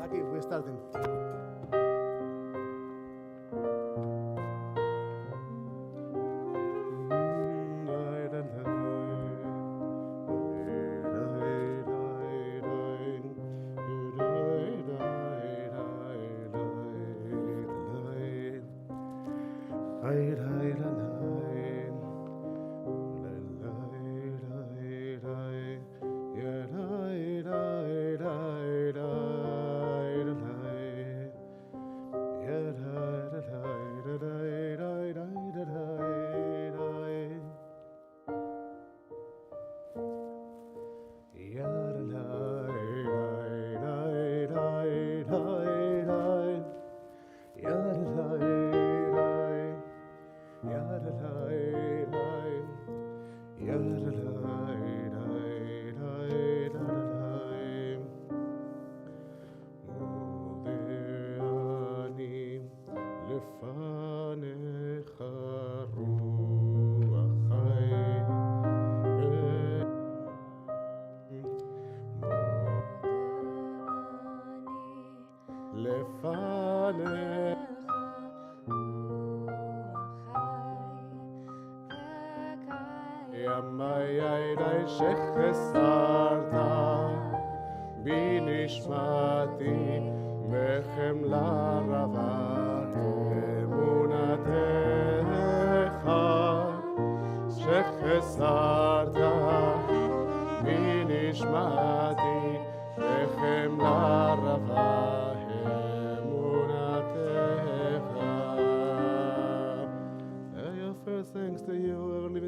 Zaki, we're starting.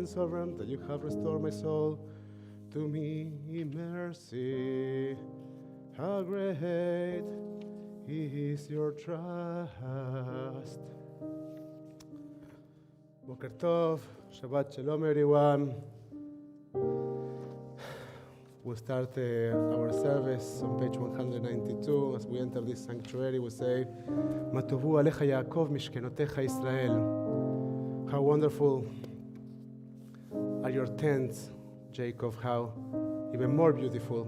Sovereign, that you have restored my soul to me in mercy. How great is your trust. Boker Tov, Shabbat Shalom everyone. We'll start our service on page 192. As we enter this sanctuary, we say, Ma tovu alecha Yaakov mishkenotecha Israel. How wonderful are your tents, Jacob, how even more beautiful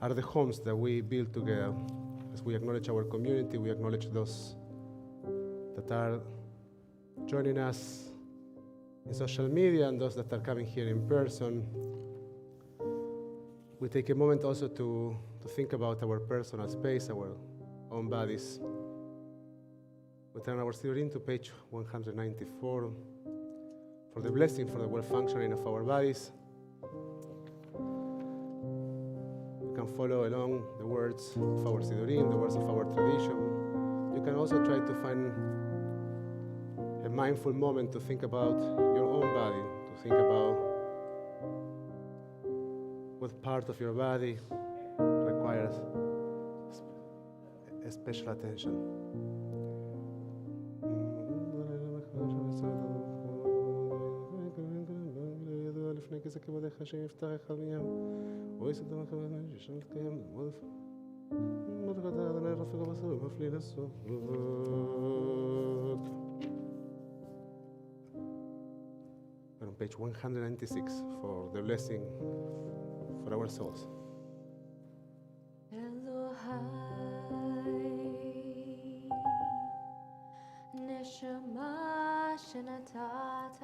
are the homes that we build together. As we acknowledge our community, we acknowledge those that are joining us in social media and those that are coming here in person. We take a moment also to think about our personal space, our own bodies. We turn our Sidurim to page 194. For the blessing, for the well-functioning of our bodies. You can follow along the words of our Sidurim, the words of our tradition. You can also try to find a mindful moment to think about your own body, to think about what part of your body requires a special attention. כזה כבודך שיפתח אחד מהם ואויסת דמך בהם שישם לקיים מודך אתה אדוני רפק ובשר ומפליא לסוף We're on page 196 for the blessing for our souls. נשמה שנתת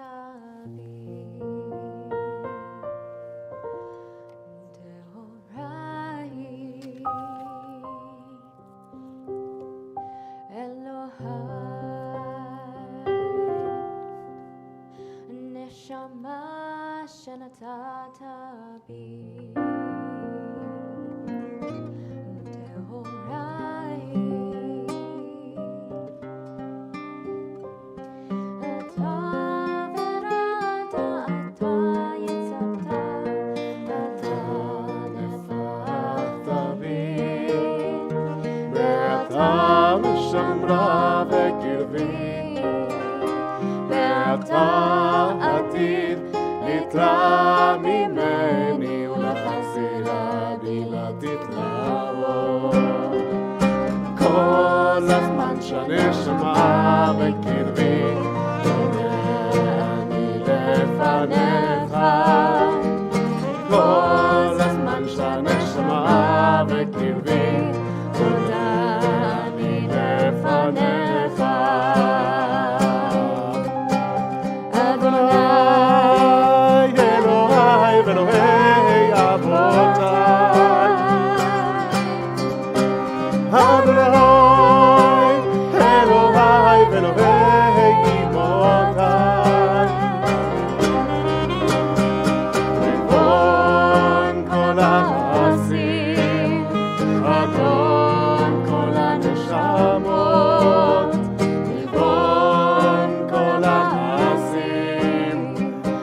בי שנתת בי אתה עתיד לתרע ממני ולחזירה בלעדית לבוא. כל הזמן שהנשמה בקרבי אני לפניך. כל הזמן שהנשמה בקרבי תודה אני לפניך. אדוני אלוהי ואלוהי אבותיי, אדוני אלוהי ואלוהי אמותיי, ריבון כל המעשים, אדון כל הנשמות, ריבון כל המעשים,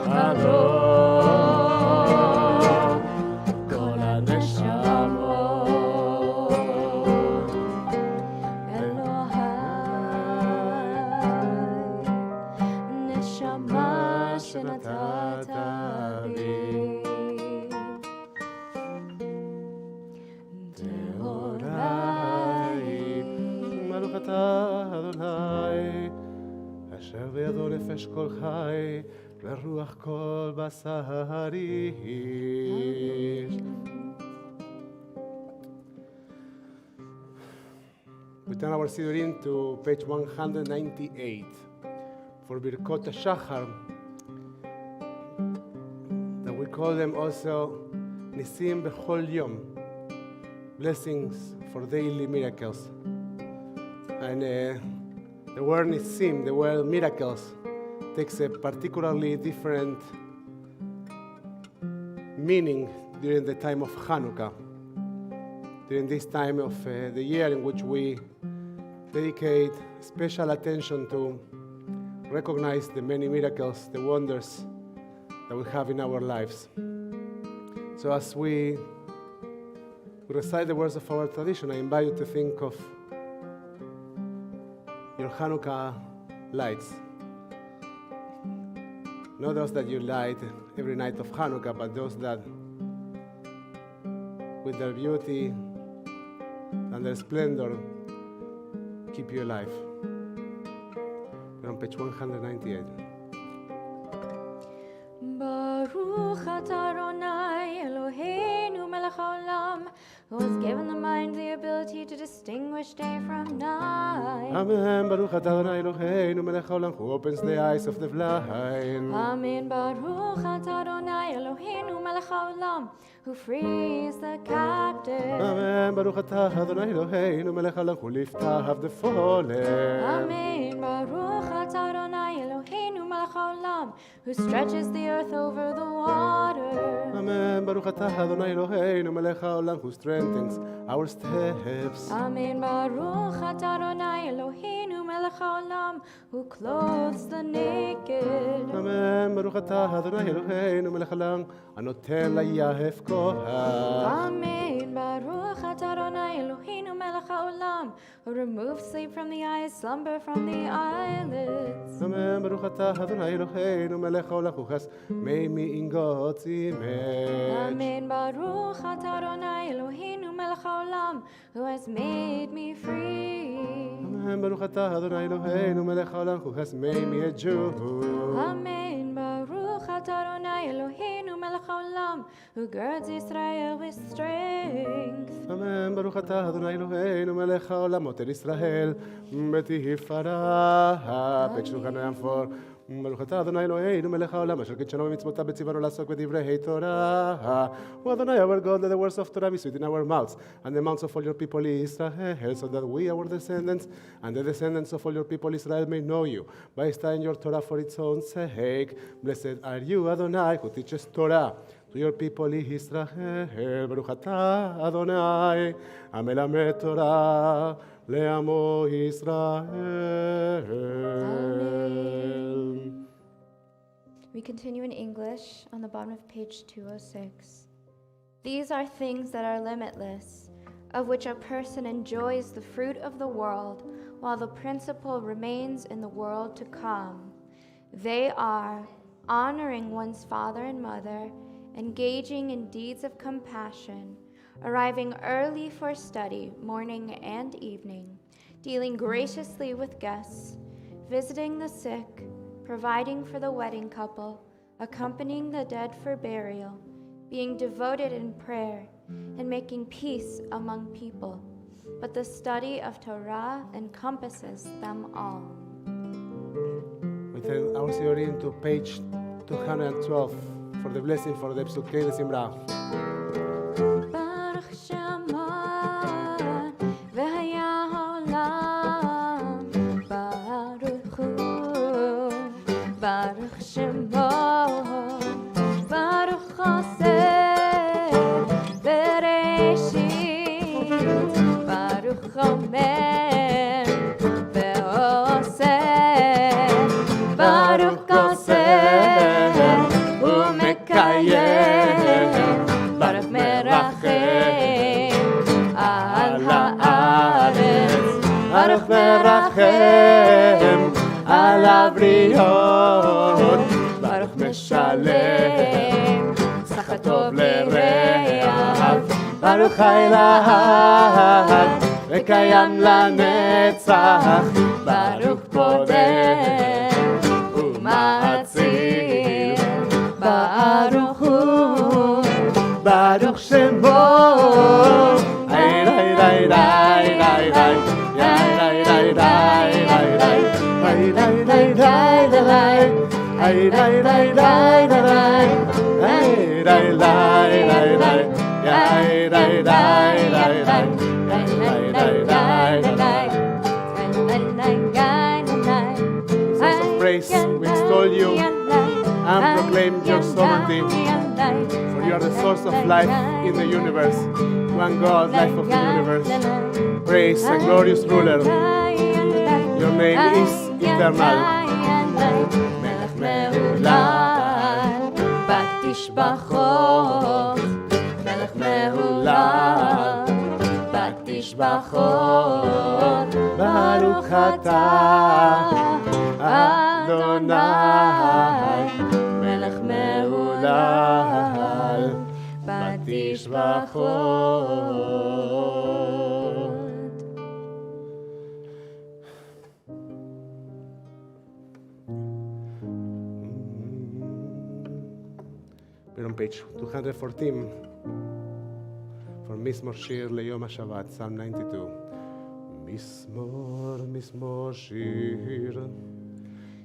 אדון כל הנשמות. אלוהי, נשמה שנתת בי, טהוראי, מלוך אתה אדוני, אשר בידו נפש כל חי ורוח כל בשר איש. We turn our Siddurim to page 198 for Birkot HaShachar, that we call them also Nisim Bechol Yom, blessings for daily miracles. And the word Nisim, the word miracles, takes a particularly different meaning during the time of Hanukkah, during this time of the year in which we dedicate special attention to recognize the many miracles, the wonders that we have in our lives. So as we recite the words of our tradition, I invite you to think of your Hanukkah lights. Not those that you light every night of Hanukkah, but those that, with their beauty and their splendor, keep you alive. We're on page 198. Baruch atah Adonai Eloheinu melech haolam, who has given the mind the ability to distinguish day from night. Amen. Baruch atah Adonai Eloheinu melech haolam, who opens the eyes of the blind. Amen. Baruch atah Adonai Eloheinu melech haolam, who frees the captive. Amen. Baruch atah Adonai Eloheinu melech haolam, who lifts up the fallen. Amen. Baruch atah Adonai Eloheinu melech haolam, who stretches the earth over the water. Amen. Baruch atah Adonai Eloheinu melech haolam, who strengthens our steps. Amen. Baruch atah Adonai Eloheinu melech haolam, who clothes the naked. Amen. Baruch atah Adonai Eloheinu melech haolam, anoten layahef kohav. Amen. Baruch atah Adonai Eloheinu melech haolam, who removes sleep from the eyes, slumber from the eyelids. Amen. Baruch atah Adonai Eloheinu melech haolam, who has made me in God's image. Amen. Baruch atah Adonai Eloheinu melech haolam, who has made me free. Amen. Baruch atah Adonai Eloheinu melech haolam, who has made me a Jew. Amen. Baruch atah Adonai Eloheinu melech haolam, who girds Israel with strength. Amen. Baruch atah Adonai Eloheinu melech haolam, moter Israel betihfarah. Page 204. ברוך אתה אדוני אלוהינו מלך העולם אשר קידשנו במצוותיו וציוונו לעסוק בדברי תורה. O Adonai, our God, let the words of Torah be sweet in our mouths and the mouths of all your people Israel, so that we, our descendants, and the descendants of all your people Israel may know you by studying your Torah for its own sake. Blessed are you, Adonai, who teaches Torah to your people Israel. ברוך אתה אדוני המלמד תורה לעמו ישראל. We continue in English on the bottom of page 206. These are things that are limitless, of which a person enjoys the fruit of the world, while the principle remains in the world to come. They are honoring one's father and mother, engaging in deeds of compassion, arriving early for study, morning and evening, dealing graciously with guests, visiting the sick, providing for the wedding couple, accompanying the dead for burial, being devoted in prayer, and making peace among people. But the study of Torah encompasses them all. We turn our Siorim to page 212 for the blessing for the Psukei de Simra. Baruch Shemot v'haya haolam, Baruch Hu, Baruch Shemot, Baruch Choseh Bereshit, Baruch Omer ve'oseh, Baruch Koseh u'mekayem, Baruch merachem al haaretz, Baruch merachem al habriot, Baruch meshalem tzachah tov lereav, Baruch chai lahad v'kayam lanetzach, Baruch podem u'matzil, Baruch Hu, Baruch Shemo, ay ray ray ray ray ray, ay ray ray ray ray ray, ay ray ray ray ray, ay ray ray ray ray, ay ray ray ray ray, ay ray ray ray ray, ay ray ray ray ray. Songs of praise, we extol you and proclaim your sovereignty, for you are the source of life in the universe, one God, life of the universe. Praise and glorious ruler, your name is eternal. Melech mehulal, bat tishbachot, Melech mehulal, bat tishbachot, Baruch atah Adonai, Melech mehulal, bat tishbachot. We're on page 214 for Mizmor Shir Leyom HaShabbat, Psalm 92. Mizmor, Mizmor Shir,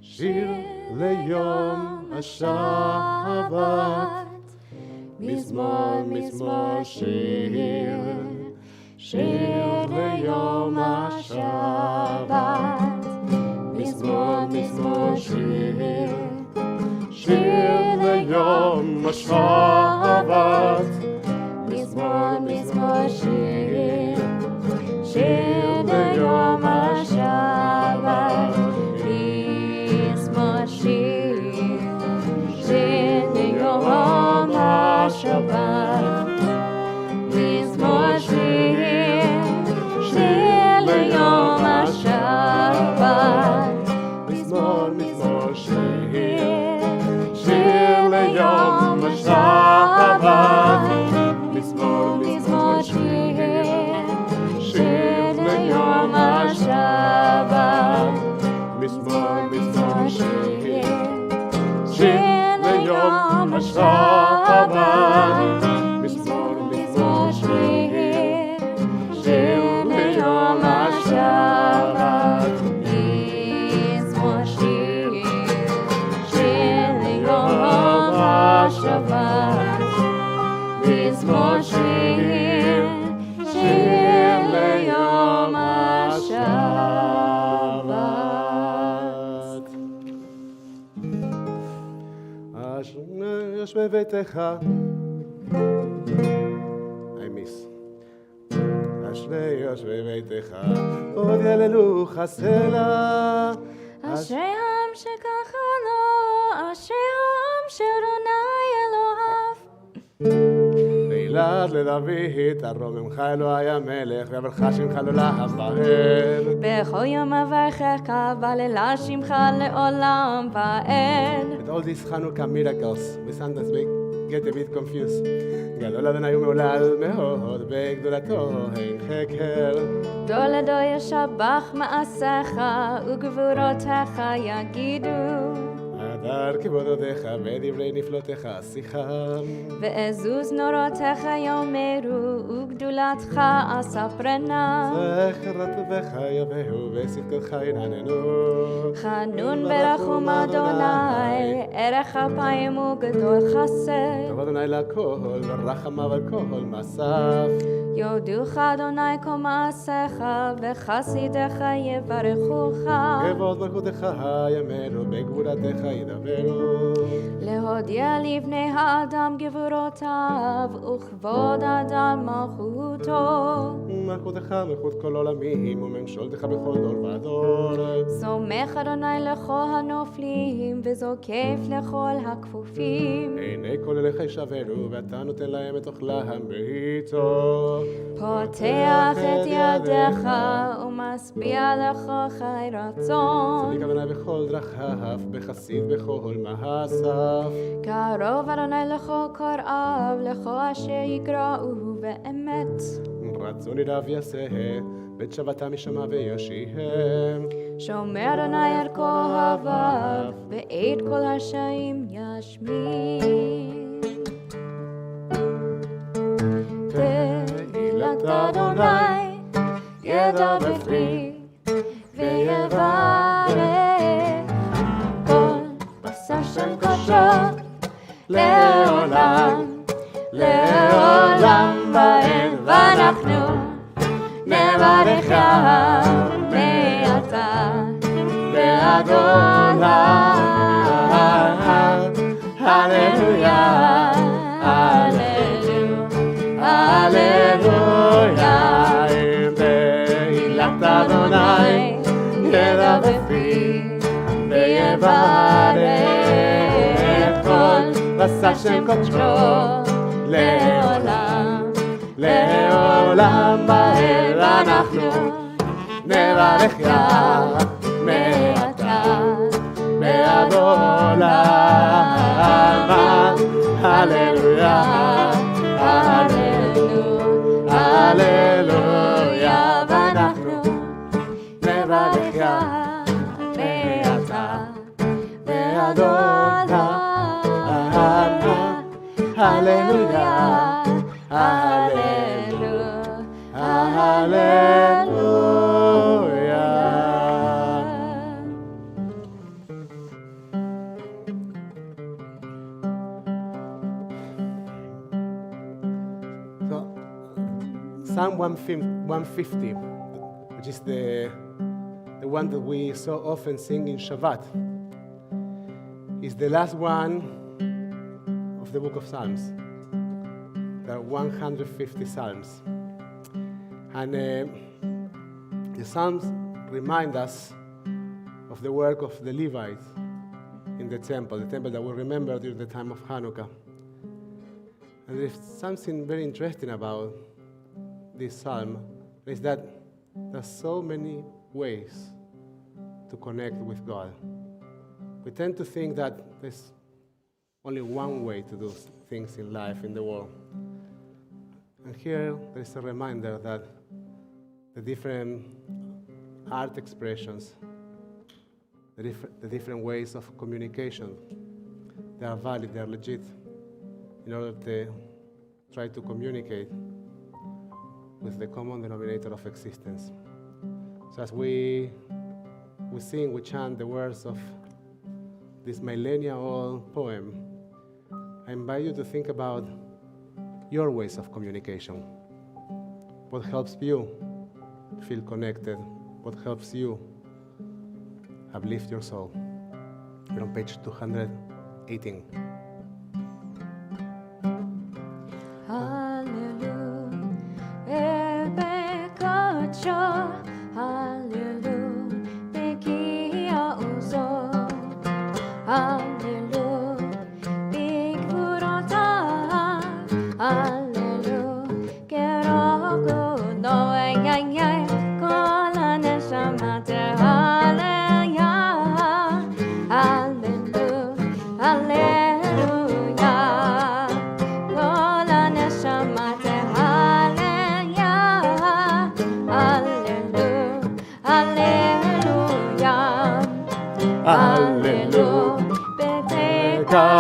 Shir Leyom HaShabbat. Mizmor, Mizmor Shir, Shir Leyom HaShabbat. Mizmor, Mizmor Shir, Shir Leyom HaShabbat. Mizmor, Mizmor Shir, Shir Leyom HaShabbat. Mizmor Shir, Shir Leyom HaShabbat. Mizmor Shir, Shir Leyom HaShabbat. Mizmor, Mizmor Shir, Shir Leyom HaShabbat. Mizmor, Mizmor Shir, Shir Leyom HaShabbat. Mizmor, Mizmor Shir, Shir Leyom HaShabbat. Mizmor, Mizmor Shir, Shir Leyom HaShabbat. Mizmor Shir, Shir Leyom HaShabbat. Mizmor Shir, Shir Leyom HaShabbat. Yosh bebetecha, I miss. Ashrei yosh bebetecha, od yalelucha sela. אשרי העם שככה לו, אשרי העם שאדוני אלוהיו. Leila בת לדוד, תרוממך אלוהי המלך, ויברך שמך לעולם ועד. בכל יום אברכך, והללה שמך לעולם ועד. With all these Hanukkah miracles, we sometimes get a bit confused. גדול אדוני ומהולל מאוד, בגדולתו אין חקר. גדול אדוני ישבח מעשיך, וגבורותיך יגידו. הדר כבודותיך ודברי נפלותיך שיחם. ועזוז נורותיך יאמרו, וגדולתך אספרנה. זכר טובך יבואו, וצדקתך ינעננו. חנון ברחום אדוני, ערך אפיים וגדול חסד. טוב אדוני לכל, ורחמיו על כל מסף. יודוך אדוני כל מעשיך, וחסידיך יברכוך. כבוד מלכותך יאמרו, בגבורתך ידברו. להודיע לבני האדם גבורותיו, וכבוד אדם מלכותו. מלכותך מלכות כל עולמים, וממשלתך בכל דור ודור. סומך אדוני לכל הנופלים, וזוקף לכל הכפופים. עיני כל אליך ישברו, ואתה נותן להם את אוכלם בעיתו. פותח את ידיך, ומשביע לך חי רצון. צדיק אדוני בכל דרכיו, בחסיד בכל מעשיו. קרוב אדוני לכל קוראיו, לכל אשר יגרעו באמת. רצון ידעו יעשה, בית שבתם ישמע ויושיעם. שומר אדוני את כל אוהביו, ואת כל השעים ישמיע. תהילת אדוני ידע בפרי, ויברך כל בשר שם קודשו לעולם, לעולם ועד. ואנחנו נברכך מעתה ועד עולם. הללויה, הללויה, הללויה. תהילת אדוני ידע בפי, ויברך כל בשר שם קודשו לעולם, לעולם ועד. אנחנו נברכך מעתה ועד עולם. הללויה, הללויה, הללויה. ואנחנו נברכך מעתה ועד עולם. הללויה, הללויה, הללויה. So, Psalm 150, which is the one that we so often sing in Shabbat, is the last one of the book of Psalms. There are 150 Psalms. And the Psalms remind us of the work of the Levites in the temple that we remember during the time of Hanukkah. And there's something very interesting about this psalm, is that there are so many ways to connect with God. We tend to think that there's only one way to do things in life, in the world. And here there is a reminder that the different art expressions, the different ways of communication, they are valid, they are legit, in order to try to communicate with the common denominator of existence. So as we sing, we chant the words of this millennia-old poem, I invite you to think about your ways of communication. What helps you feel connected? What helps you uplift your soul? We're on page 218. Hallelujah,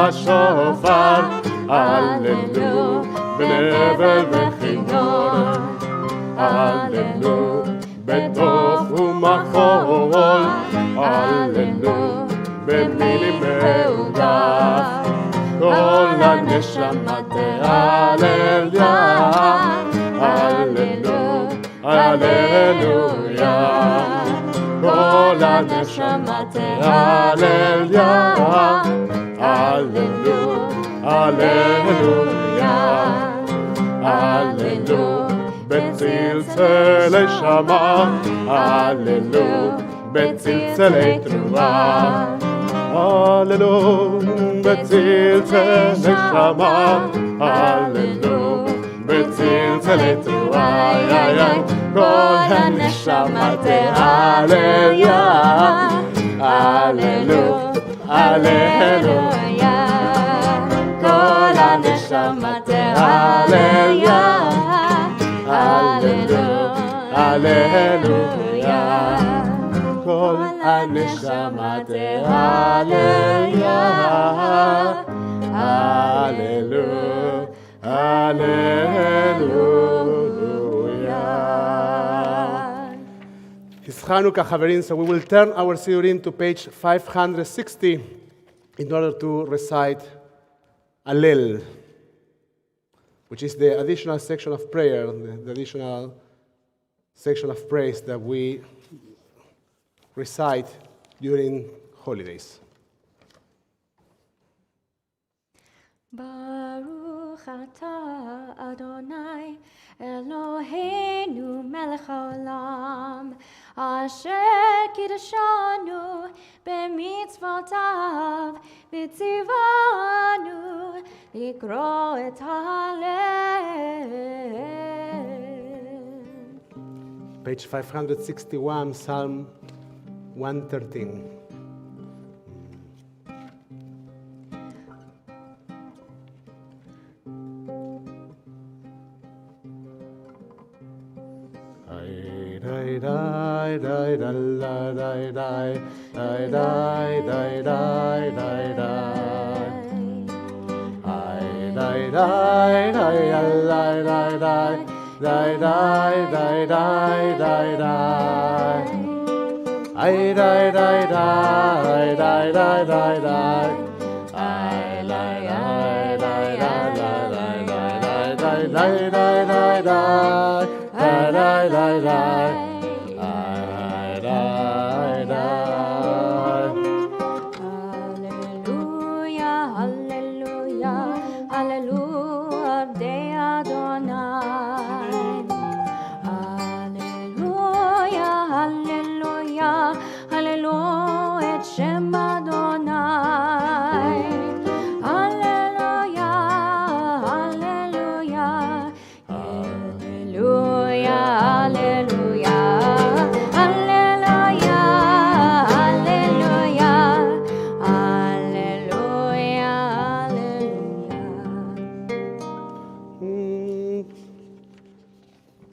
השופר, הללו, בנבל וכינור, הללו, בטוף ומחול, הללו, במילים מעודף, כל הנשמה תהלל יה, הללו, הללויה, כל הנשמה תהלל יה, הללו, הללויה, הללו, בצלצלי שמה, הללו, בצלצלי תרועה, הללו, בצלצלי שמה, הללו, בצלצלי תרועה, כל הנשמה תהלל יה, הללו, הללויה, כל הנשמה תהלל יה, הללו, הללויה, כל הנשמה תהלל יה, הללו, הללויה. It's Hanukkah, חברים, so we will turn our Sidurim to page 560 in order to recite Allel, which is the additional section of prayer, the additional section of praise that we recite during holidays. Baruch atah Adonai Eloheinu melech haolam asher kiddushanu b'mitzvotav v'tzivanu likro et Hallel. Page 561, Psalm 113.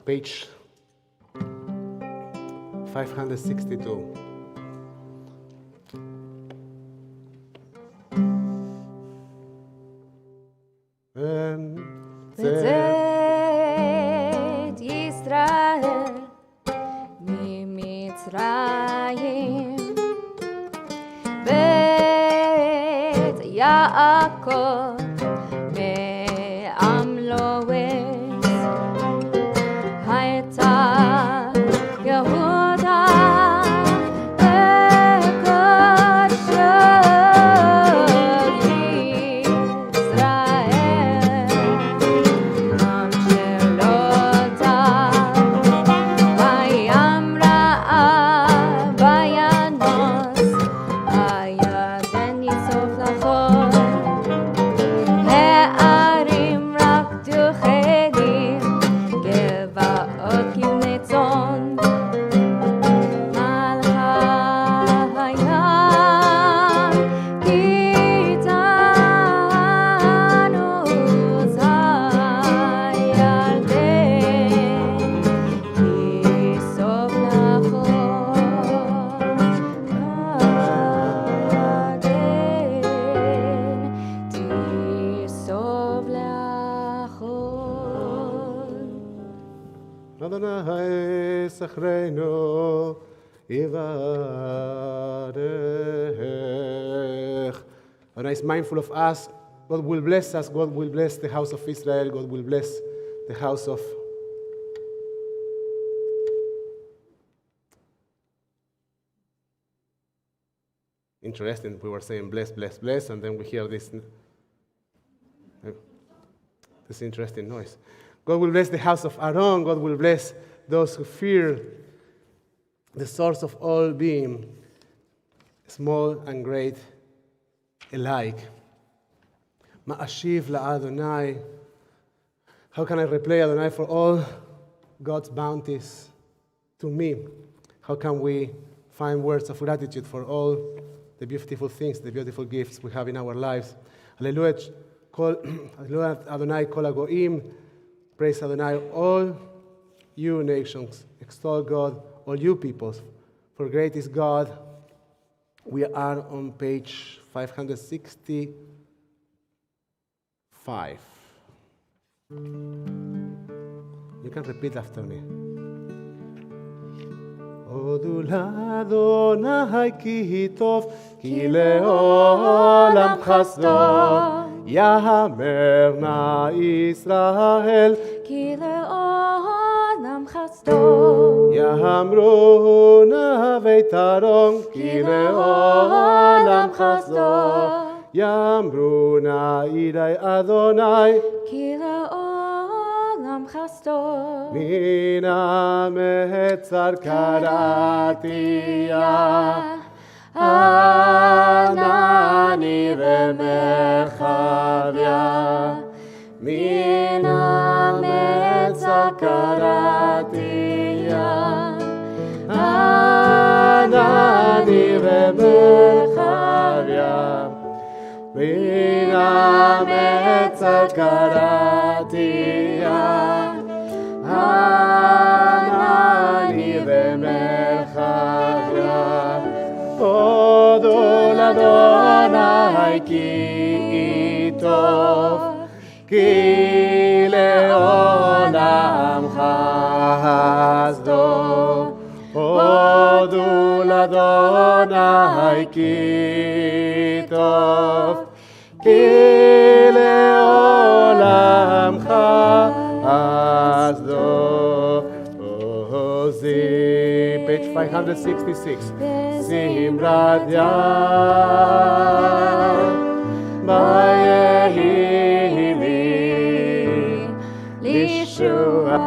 Page 562. בצאת ישראל ממצרים, בית יעקב מעם לועז, הייתה יהודה Zachreinu Yivarech. Adonai is mindful of us. God will bless us. God will bless the house of Israel. God will bless the house of Interesting, we were saying bless, bless, bless, and then we hear this interesting noise. God will bless the house of Aaron. God will bless those who fear the source of all being, small and great alike. Ma'ashiv la'Adonai. How can I repay Adonai for all God's bounties to me? How can we find words of gratitude for all the beautiful things, the beautiful gifts we have in our lives? Hallelujah, Adonai kol hagoyim. Praise Adonai, all you nations. Extol God, all you peoples. For great is God. We are on page 565. You can repeat after me. הודו לאדוני כי טוב, כי לעולם חסדו. יאמר נא ישראל, כי לעולם חסדו. יאמרו נא בית ארון, כי לעולם חסדו. יאמרו נא ידי אדוני, כי לעולם חסדו. מן המצר קראתיה, ענני ומרחביה. מן המצר קראתיה, ענני ומרחביה. מן המצר קראתיה, ענני ומרחביה. הודו לאדוני כי טוב, כי לעולם חסדו. הודו לאדוני כי טוב, כי לעולם חסדו. Page 566. Simrat Yah Bayehi Lishua.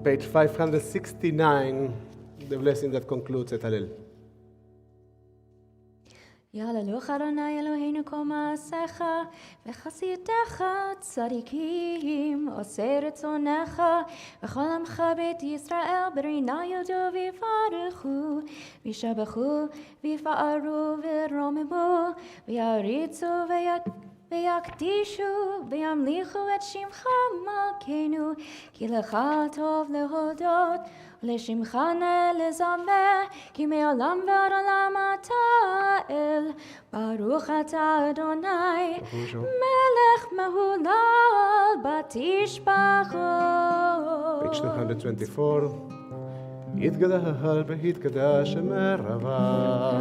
Page 569, the blessing that concludes et Hallel. יהללוך אדוני אלוהינו כל מעשיך וחסידיך צדיקים עושי רצונך וכל עמך בית ישראל ברינה יודו ויברכו וישבחו ויפארו ורוממו ויעריצו ויקדישו וימליכו את שמך מלכנו כי לך טוב להודות לשמך לזמר, כי מעולם ועד עולם אתה אל. ברוך אתה אדוני, מלך מהולל בתשבחות. Page 224. יתגדל והתקדש שמי רבה,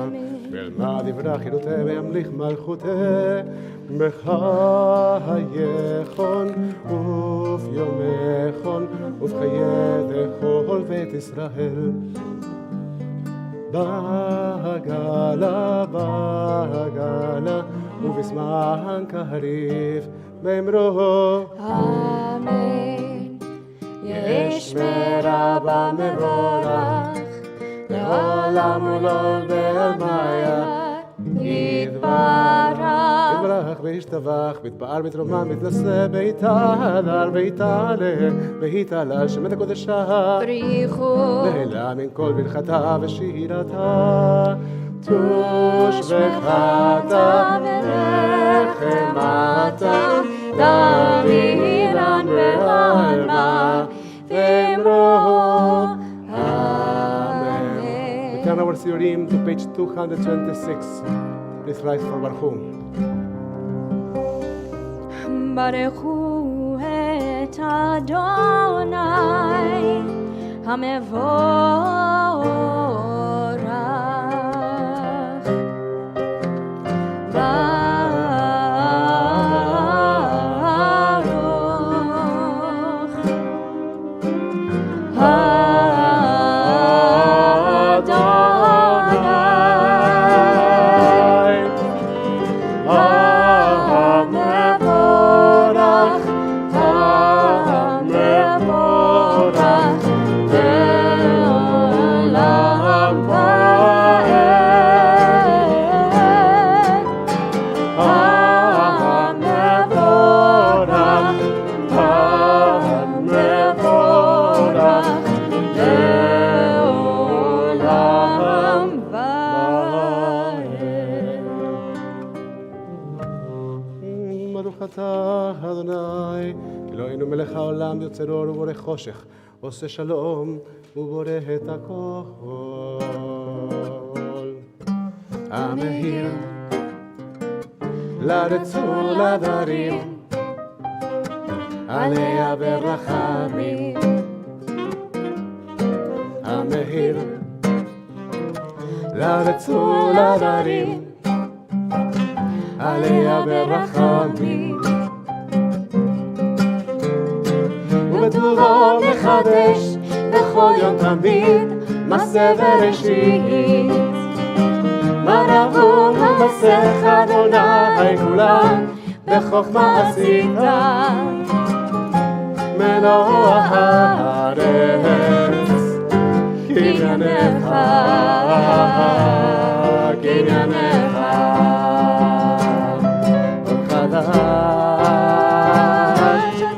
ואלמד יברח חירותי וימליך מלכותי, בחייכון וביומכון ובחיי כל בית ישראל. בעגלה ובזמן כהריף באמרו אמן. יש מרבה מבורך, לעולם ולעולם בעלמיה יתברך. יתברך וישתבח, מתפאר מתרומם, מתנשא בהתהדר, בהתעלה, בהתעלה, שמת הקודשה. בריחו נהלה מן כל ברכתה ושירתה, תושבחתה ונחמתה, דמירן בעלמה, ואמרו אמן. We turn our Siurim to page 226. Please rise for Baruch. ברכו את אדוני המבורך. מלך העולם יוצר אור ובורא חושך, עושה שלום ובורא את הכל. המאיר לארץ ולדרים, עליה ברחמים. המאיר לארץ ולדרים, עליה ברחמים. ובטובו מחדש בכל יום תמיד מעשה בראשית. מה רבו המסך אדוני כולם בחוכמה עשית. מלוא הארץ קניינך, קניינך. עוד חדש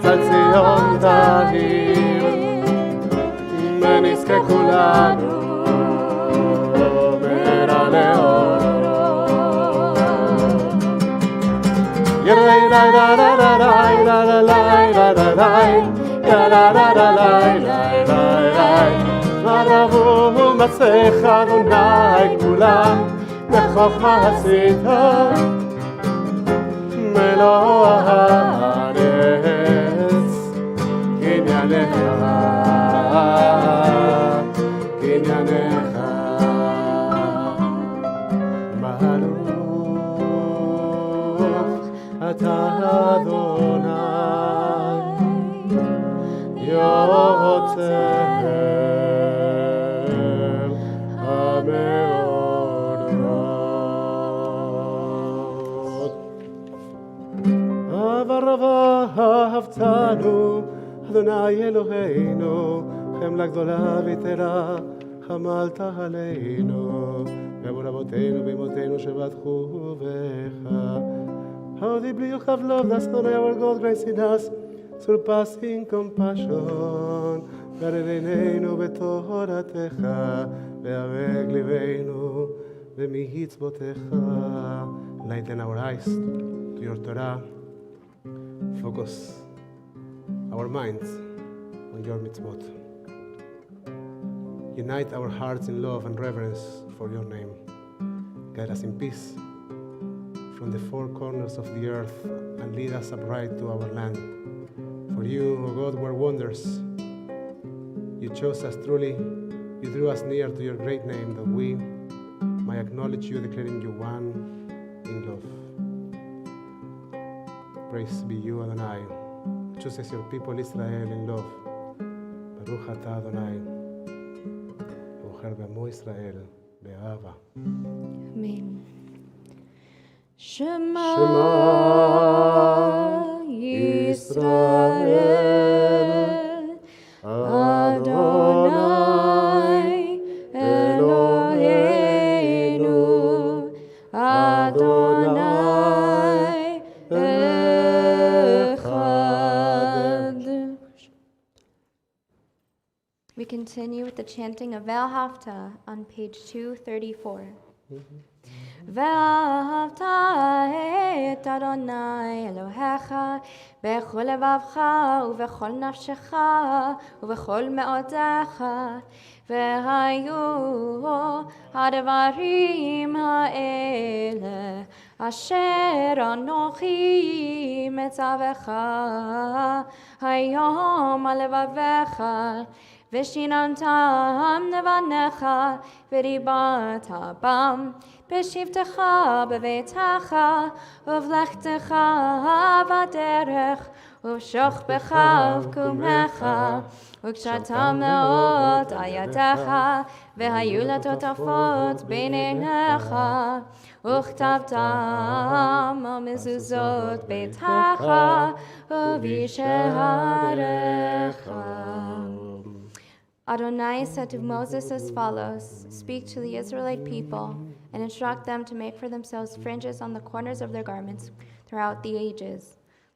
על ציון תהיר, ונזכה כולנו מהרה לאור. מה רבו מסך אדוני כולם בחוכמה עשית. מלוא הארץ קניינך, קניינך. ברוך אתה אדוני יוצר המאורות. רבה אהבתנו אדוני אלוהינו, חמלה גדולה ויתרה חמלת עלינו, ועבור אבותינו ואמותינו שבטחו בך. How deeply you have loved us, Lord our God, grace in us, surpassing compassion. גרד עינינו בתורתך, והבג ליבנו במצוותיך. Lighten our eyes to your Torah. Focus our minds on your mitzvot. Unite our hearts in love and reverence for your name. Guide us in peace from the four corners of the earth and lead us upright to our land. For you, O God, were wonders. You chose us truly. You drew us near to your great name that we might acknowledge you, declaring you one in love. Praise be you, Adonai, who chooses your people Israel in love. Baruch atah Adonai, ובוחר בעמו ישראל באהבה. Amen. Shema Yisrael, Adonai Eloheinu, Adonai Echad. We continue with the chanting of Ve'ahavta on page 234. ואהבת את אדוני אלוהיך בכל לבבך ובכל נפשך ובכל מאודך, והיו הדברים האלה אשר אנוכי מצווך היום על לבביך, ושיננתם לבניך ודיברת בם בשבתך בביתך ובלכתך בדרך ובשוכבך ובקומך וקשרתם מאוד על ידיך והיו לטוטפות בין עיניך וכתבתם על מזוזות ביתך ובשעריך. Adonai said to Moses as follows, "Speak to the Israelite people and instruct them to make for themselves fringes on the corners of their garments throughout the ages.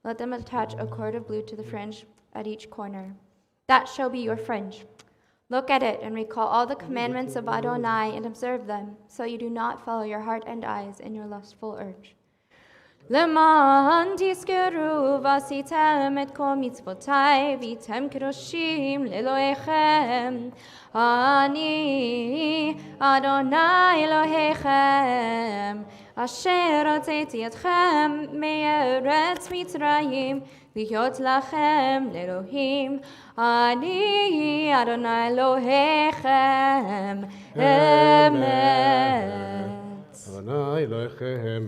Let them attach a cord of blue to the fringe at each corner. That shall be your fringe. Look at it and recall all the commandments of Adonai and observe them, so you do not follow your heart and eyes in your lustful urge. למען תזכרו ועשיתם את כל מצוותיי והייתם קדושים לאלוהיכם. אני אדוני אלוהיכם אשר הוצאתי אתכם מארץ מצרים להיות לכם לאלוהים. אני אדוני אלוהיכם אמת. אדוני אלוהיכם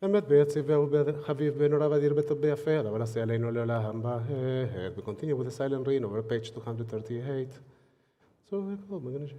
אמת ביציבהו חביב בנורא ואדיר בטוב ביפה, עליו נעשה עלינו לעולם בהד. We continue with the silent reading over page 238. So, we're going to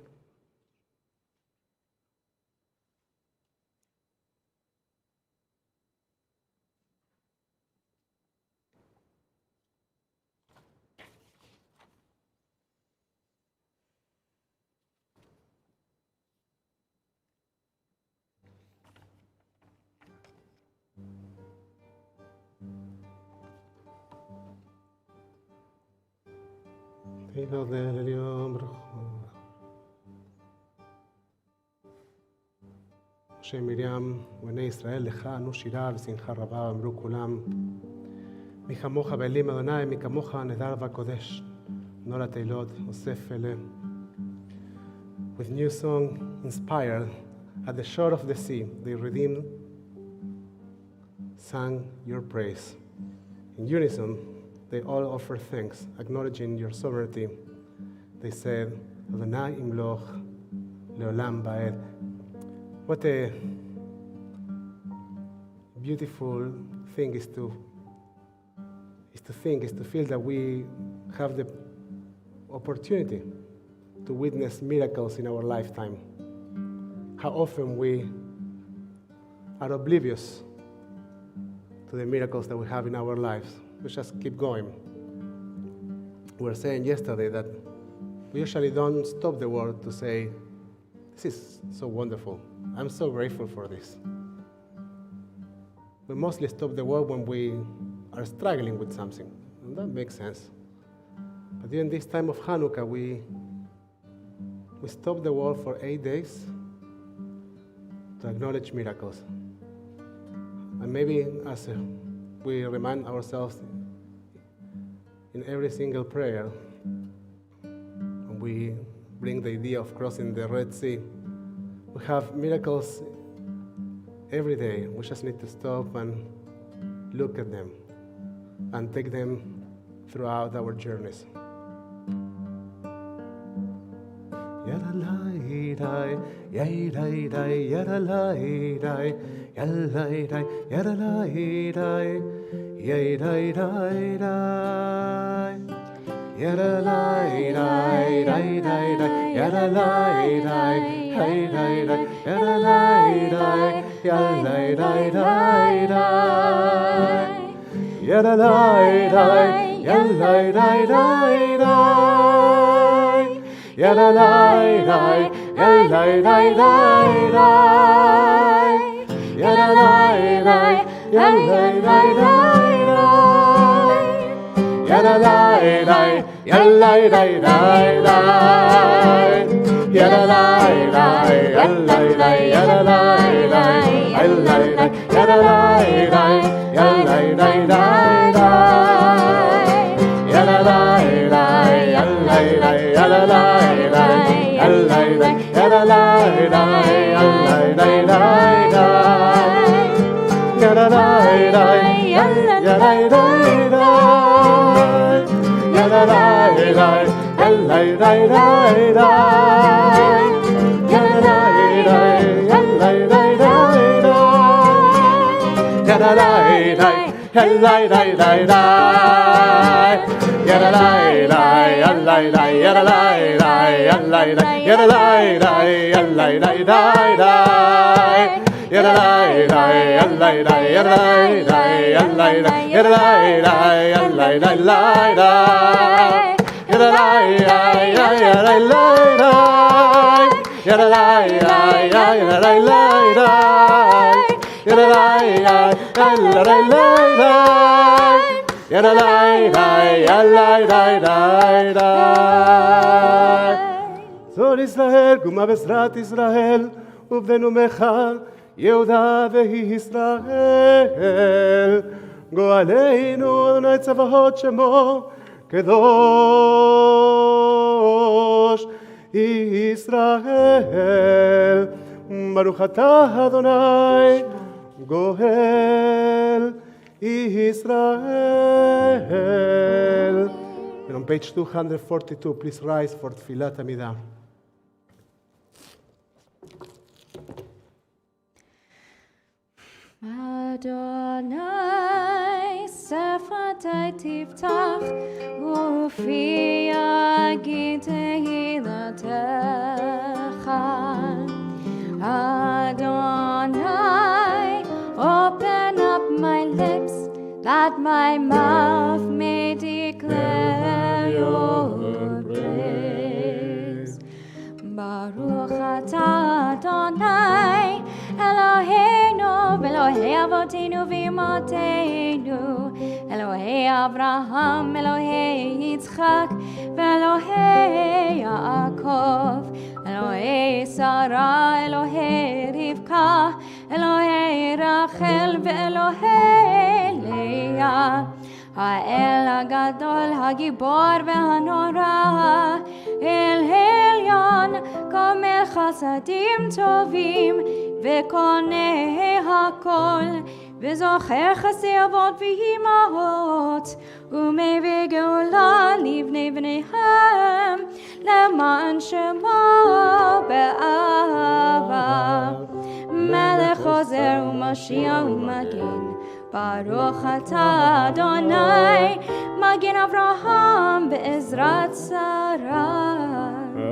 תנודל אליום ברכו. משה מרים ובני ישראל לך ענו שירה ושמחה רבה, אמרו כולם מי כמוך באלים אדוני, מי כמוך נהדר והקודש, נור התהילות אוסף אלה. With new song inspired at the shore of the sea, the redeemed sang your praise. In unison, they all offered thanks, acknowledging your sovereignty. They said, Adonai imloch leolam ba'ed. What a beautiful thing is to feel that we have the opportunity to witness miracles in our lifetime. How often we are oblivious to the miracles that we have in our lives. We just keep going. We were saying yesterday that we usually don't stop the word to say, this is so wonderful. I'm so grateful for this. We mostly stop the word when we are struggling with something, and that makes sense. But during this time of Hanukkah, we stop the word for 8 days to acknowledge miracles. And maybe as we remind ourselves in every single prayer we bring the idea of crossing the Red Sea. We have miracles every day. We just need to stop and look at them and take them throughout our journeys. Yadalai-dai, yai-dai-dai, yadalai-dai, yadalai-dai, yadalai-dai, yai-dai-dai-dai. Yadalai-dai, dai-dai-dai, yadalai-dai, hai-dai-dai, yadalai-dai, yadalai-dai-dai-dai. Yadalai-dai, yadalai-dai-dai-dai. Yadalai-dai, yadalai-dai-dai-dai. Yadalai-dai, yadalai-dai-dai-dai. Yadalai-dai, yadalai-dai-dai-dai. Yadalai-dai, yadalai-dai, yadalai-dai, yadalai-dai, yadalai-dai, yadalai-dai-dai-dai. Yadalai-dai, yadalai-dai, yadalai-dai, yadalai-dai, yadalai-dai, yadalai-dai-dai-dai. Yadalai-dai, yadalai-dai-dai. Yadalai-dai, yadalai-dai-dai-dai. Yadalai-dai, yadalai-dai-dai-dai. Yadalai-dai, yadalai-dai-dai-dai. Yadalai-dai, yadalai-dai, yadalai-dai, yadalai-dai, yadalai-dai, yadalai-dai-dai-dai. Yadalai-dai, yadalai-dai, yadalai-dai, yadalai-dai, yadalai-dai, yadalai-dai-dai-dai. Yadalai-dai, yadalai-dai-dai. Yadalai-dai, yadalai-dai-dai. Yadalai-dai, yadalai-dai-dai. Yadalai-dai, yadalai-dai-dai. צור ישראל, קומה בעזרת ישראל, ובדנו מחר, יהודה וישראל. גואלנו, אדוני צבאות שמו, קדוש ישראל. ברוך אתה, אדוני, גואל ישראל. And on page 242, please rise for Tfilat Amidah. Adonai, Sephatai Tiftach, Ufi Yagid Tehilatecha. Adonai, open up my lips, that my mouth may declare your praise. Baruch atah Adonai, Eloheinu, Elohei Avotenu v'Imotenu, Elohei Avraham, Elohei Yitzchak, Elohei Yaakov, Elohei Sarah, Elohei Rivka, Elohei Rachel, ואלוהי לאה. האל הגדול, הגיבור והנורא, אל עליון, גומל חסדים טובים, וקונה הכל, וזוכר חסדי אבות ואימהות, ומביא גאולה לבני בניהם, למען שמו באהבה. מלך חוזר ומשיח ומגן, ברוך אתה אדוני, מגן אברהם בעזרת שרה.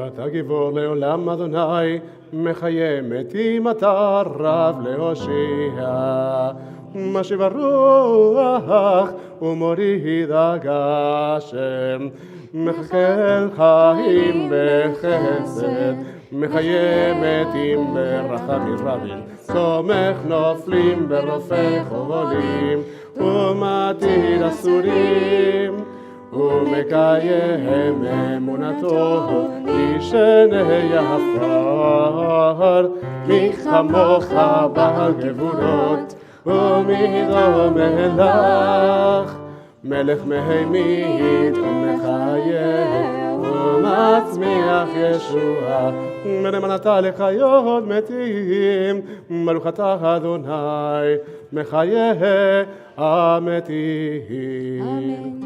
אתה גיבור לעולם אדוני, מחיה מתים אתה רב להושיע. משיב הרוח ומוריד הגשם, מחכה חיים בחסד, מחיה מתים ברחמים רבים, סומך נופלים ברופא חולים, ומתיר אסורים, ומקיים אמונתו, ישנה יפר, מי כמוך בגבורות, ומי דומה לך, מלך מהימית ומחיה ומצמיח ישועה, ונאמנתה לחיות מתים, ברוך אתה אדוני, מחיי המתים. אמן.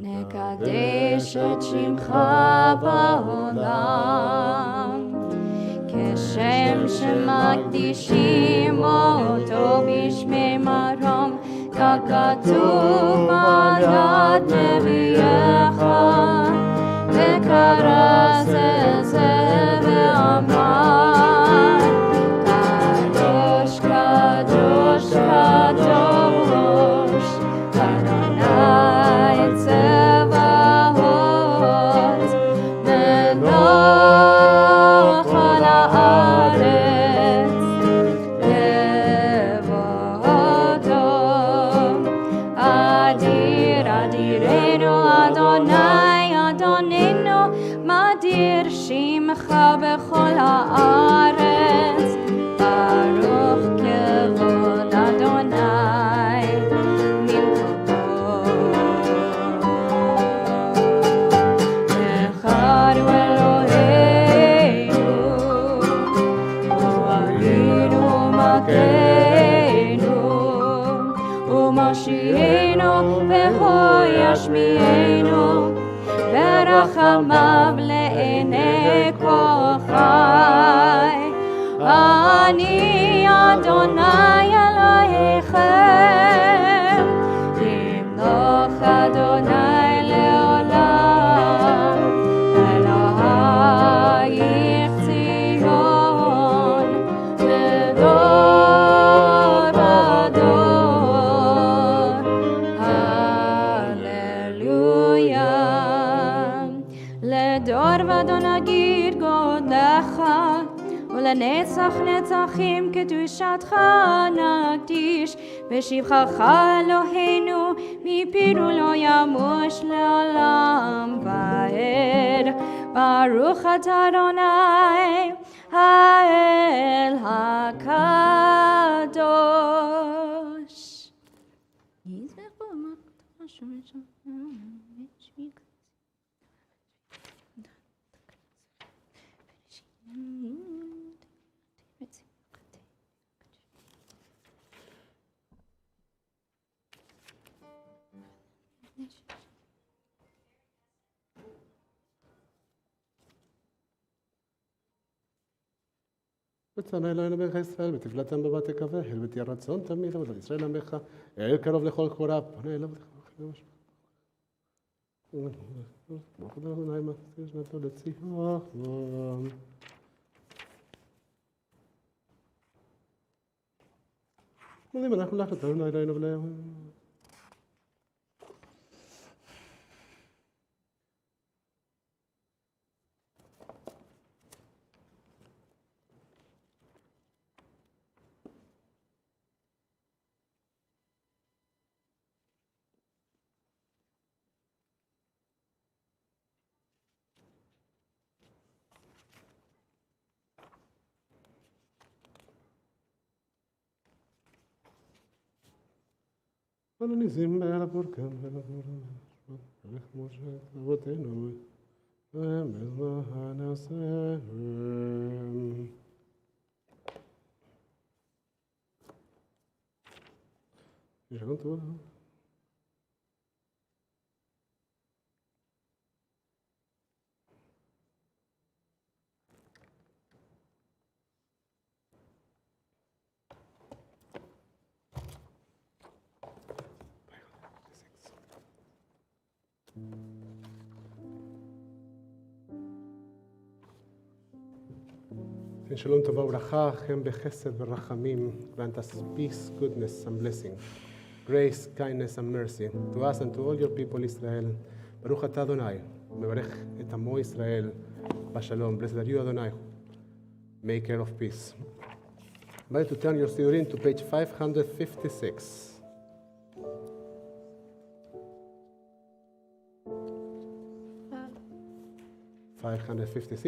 נקדש את שמך בעולם, כשם שמקדישים אותו בשמי מרום, ככתוב על יד נביאך, וכרז זה ואמר, קדוש, קדוש, קדוש, אדוני צבאות, בכל הארץ לבדו. אדיר, אדירנו, אדוני, אדוננו, מדיר שמך בכל הארץ, ברוך כבוד אדוני ממקומו. אחד הוא אלוהינו, הוא אבינו ומכנו, ומושיענו והוא ישמיענו, ברחמיו לעיני כל חי. אני אדוני אלוהיכם, ימלוך אדוני לעולם, אלוהיך ציון לדור ודור. הללויה. לדור ודור נגיד גודלך, ולנצח נצחים קדושתך נקדיש, ושבחך אלוהינו מפינו לא ימוש לעולם ועד. ברוך אתה אדוני האל הקדוש. וצאנה אלוהינו בעמך ישראל, ותפלתם בבת תקווה, אל ותהיה רצון תמיד, אבל ישראל עמך, אל קרוב לכל קורה, פונה אליו ברוך אתה אדוני מחזיר שנתו לציון. מודים אנחנו לך, אדוני אלוהינו ולאהוב. אנו ניזים מעל הפורקן ולגמורם, ולכמו שאבותינו, ובזמן עשיהם. שלום טוב. Shalom tova ubracha, chem bechesed berachamim, grant us peace, goodness, and blessing, grace, kindness, and mercy to us and to all your people Israel. Baruch atah Adonai, mevarech et amo Israel, b'shalom. Blessed are you, Adonai, maker of peace. I'm going to turn your sidurim to page 556.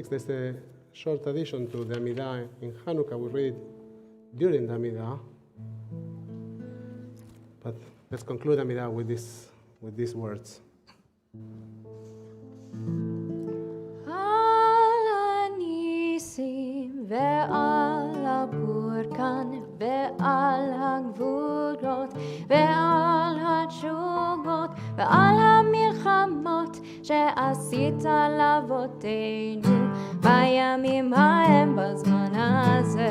There's a short addition to the Amidah in Hanukkah. We read during the Amidah, but let's conclude Amidah with these words. ועל הבורקן ועל הגבורות ועל התשובות ועל המלחמות שעשית לאבותינו בימים ההם בזמן הזה.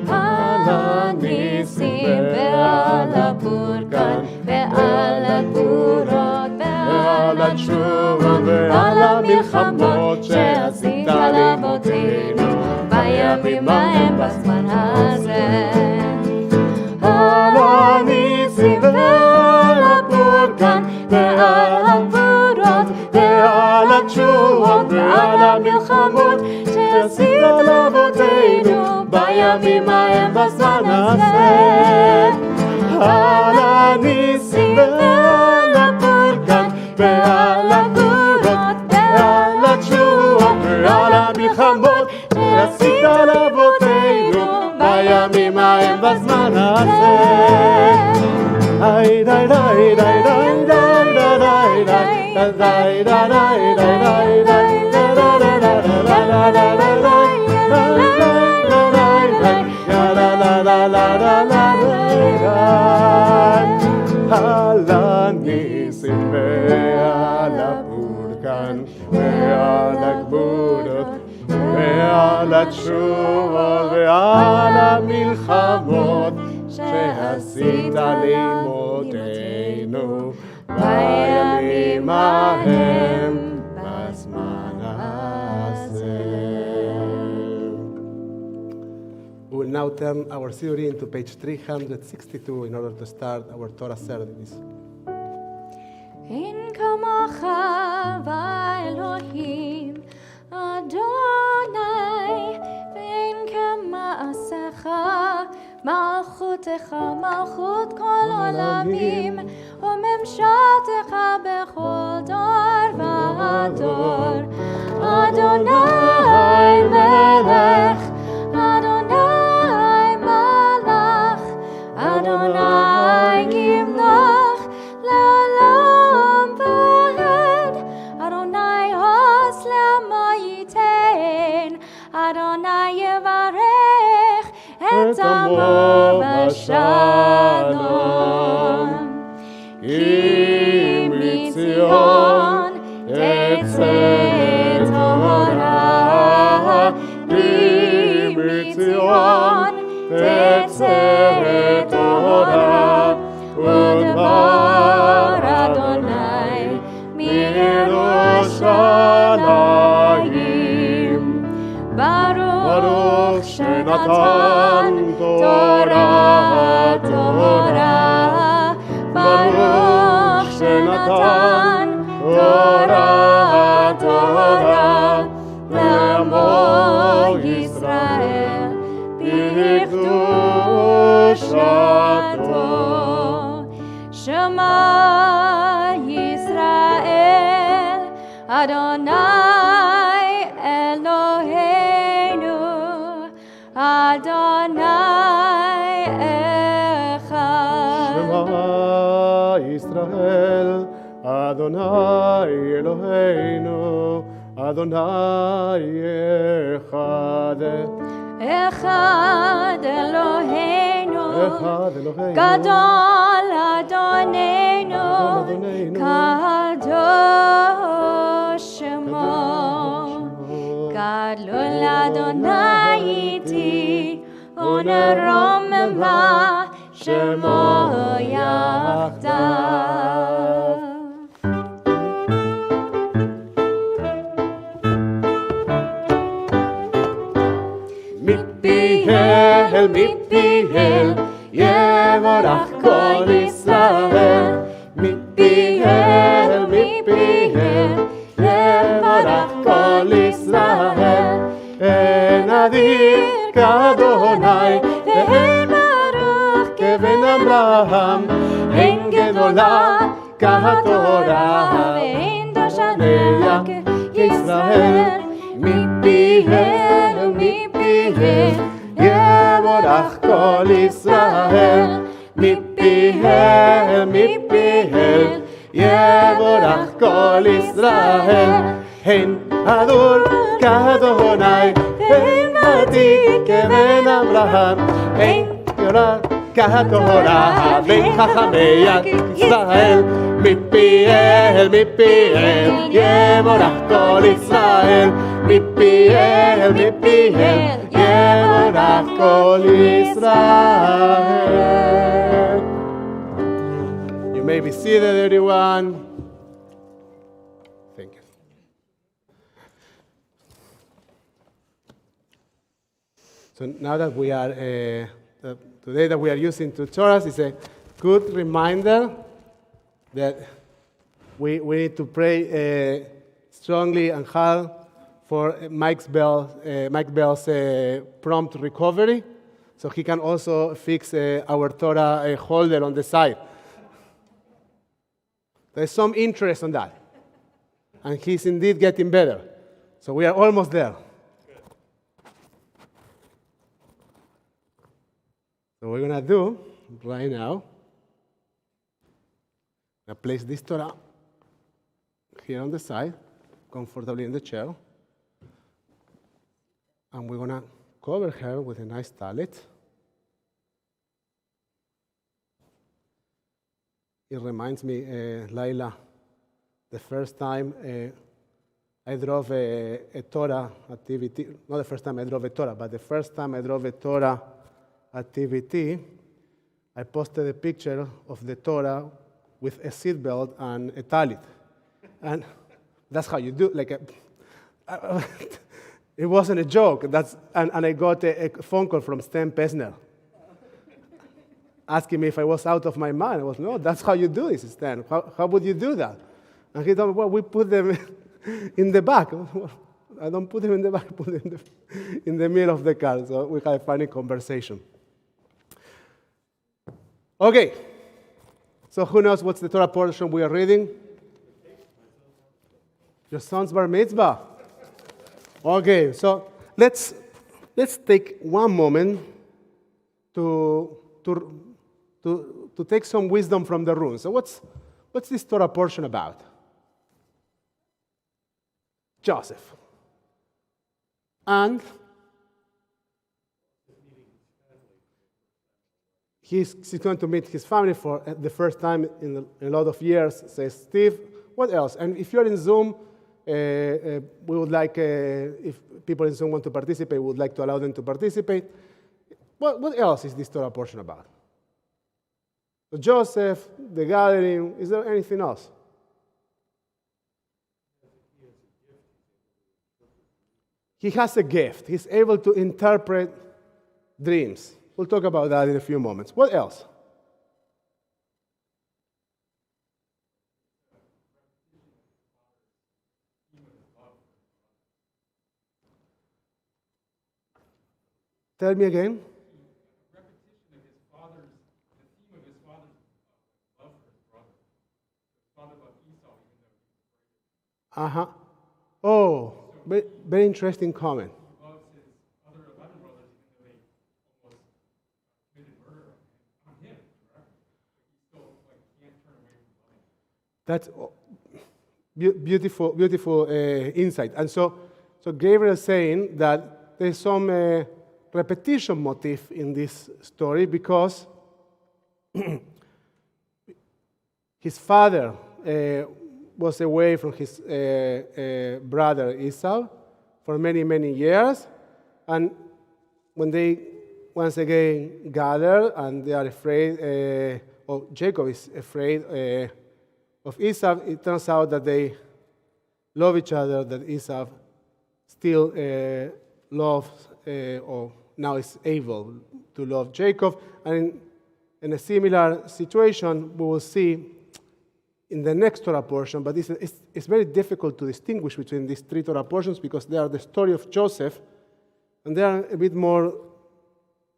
על הניסים ועל הבורקן ועל הגבורות ועל התשובות ועל המלחמות שעשית לאבותינו בימים ההם בזמן הזה. על הניסים ועל הבורקן ועל הגבורות ועל התשובות ועל המלחמות שעשית לאבותינו בימים ההם בזמן הזה. על הניסים ועל הבורקן ועל הגבורות ועל התשובות ועל המלחמות שעשית לאבותינו בימים ההם בזמן הזה. די די די די די די די די די די על הניסים ועל הבורקן ועל הגבורות ועל התשובות ועל המלחמות שעשית לאמותינו בימים ההם בזמן הזה. We will now turn our theory into page 362 in order to start our Torah service. אין כמוך ואלוהים אדוני ואין כמעשיך מלכותך מלכות כל עולמים וממשלתך בכל דור ודור. אדוני מלך אדוני מלך אדוני ימלוך לעולם ועד. אדוני עוז לעמו ייתן אדוני יברך את עמו בשלום. כי מציון תצא תורה כי מציון תצא תורה ודבר אדוני מירושלים. ברוך שנתן תורה תורה ברוך שנתן תורה תורה לעמו ישראל בקדושתו. שמע ישראל אדוני אלוהינו אדוני אחד. שמע ישראל אדוני אלוהינו אדוני אחד. אחד אלוהינו גדול אדוננו קדוש שמו. גדול אדוני איתי ונרוממה שמו יחדיו. מפיהל מפיהל יבורך כל ישראל. מפיהל מפיהל יבורך כל ישראל. אין אדיר כאדוני ואין ברוך כבן אברהם. אין גדולה כהתורה ואין דרשניה כישראל. מפיהל ומפיהל יבורך כל ישראל. מפיהל מפיהל יבורך כל ישראל. אין אדור כאדוני ven ותיק כבן אברהם, אין יורה כהתורה, בין חכמי ישראל, מפיהם יבורך כל ישראל, מפיהם יבורך כל ישראל. You may be seated, everyone. Thank you. So now that we are, today that we are using two Torahs, is a good reminder that we need to pray strongly and hard for Mike Bell's prompt recovery, so he can also fix our Torah holder on the side. There's some interest on that, and he's indeed getting better. So we are almost there. So what we're going to do right now, I place this Torah here on the side, comfortably in the chair, and we're going to cover her with a nice tallit. It reminds me, Laila, the first time I drove a Torah activity, not the first time I drove a Torah, but the first time I drove a Torah activity, I posted a picture of the Torah with a seatbelt and a tallit. And that's how you do, it wasn't a joke. And I got a phone call from Sten Pesner asking me if I was out of my mind. I was, no, that's how you do this, Stan. How would you do that? And he told me, well, we put them in the back. I don't put them in the back, I put them in the middle of the car. So we had a funny conversation. Okay, so who knows what's the Torah portion we are reading? Your son's bar mitzvah. Okay, so let's take one moment to take some wisdom from the room. So what's this Torah portion about? Joseph. And he's going to meet his family for the first time in a lot of years. Says, Steve, what else? And if you're in Zoom, we would like, if people in Zoom want to participate, we would like to allow them to participate. What else is this Torah portion about? So Joseph, the gathering, is there anything else? He has a gift. He's able to interpret dreams. We'll talk about that in a few moments. What else? Tell me again. Repetition of his father's, the theme of his father's love for his brother. His father loved Esau even though he was greater. Oh, very interesting comment. He loves his other 11 brothers even though they almost committed murder on him, correct? But he still can't turn away from loving him. That's beautiful insight. And so Gabriel is saying that there's some repetition motif in this story because his father was away from his brother Esau for many, many years. And when they once again gather and they are afraid, or Jacob is afraid of Esau, it turns out that they love each other, that Esau still loves or now is able to love Jacob. And in a similar situation, we will see in the next Torah portion, but it's very difficult to distinguish between these three Torah portions because they are the story of Joseph, and they are a bit more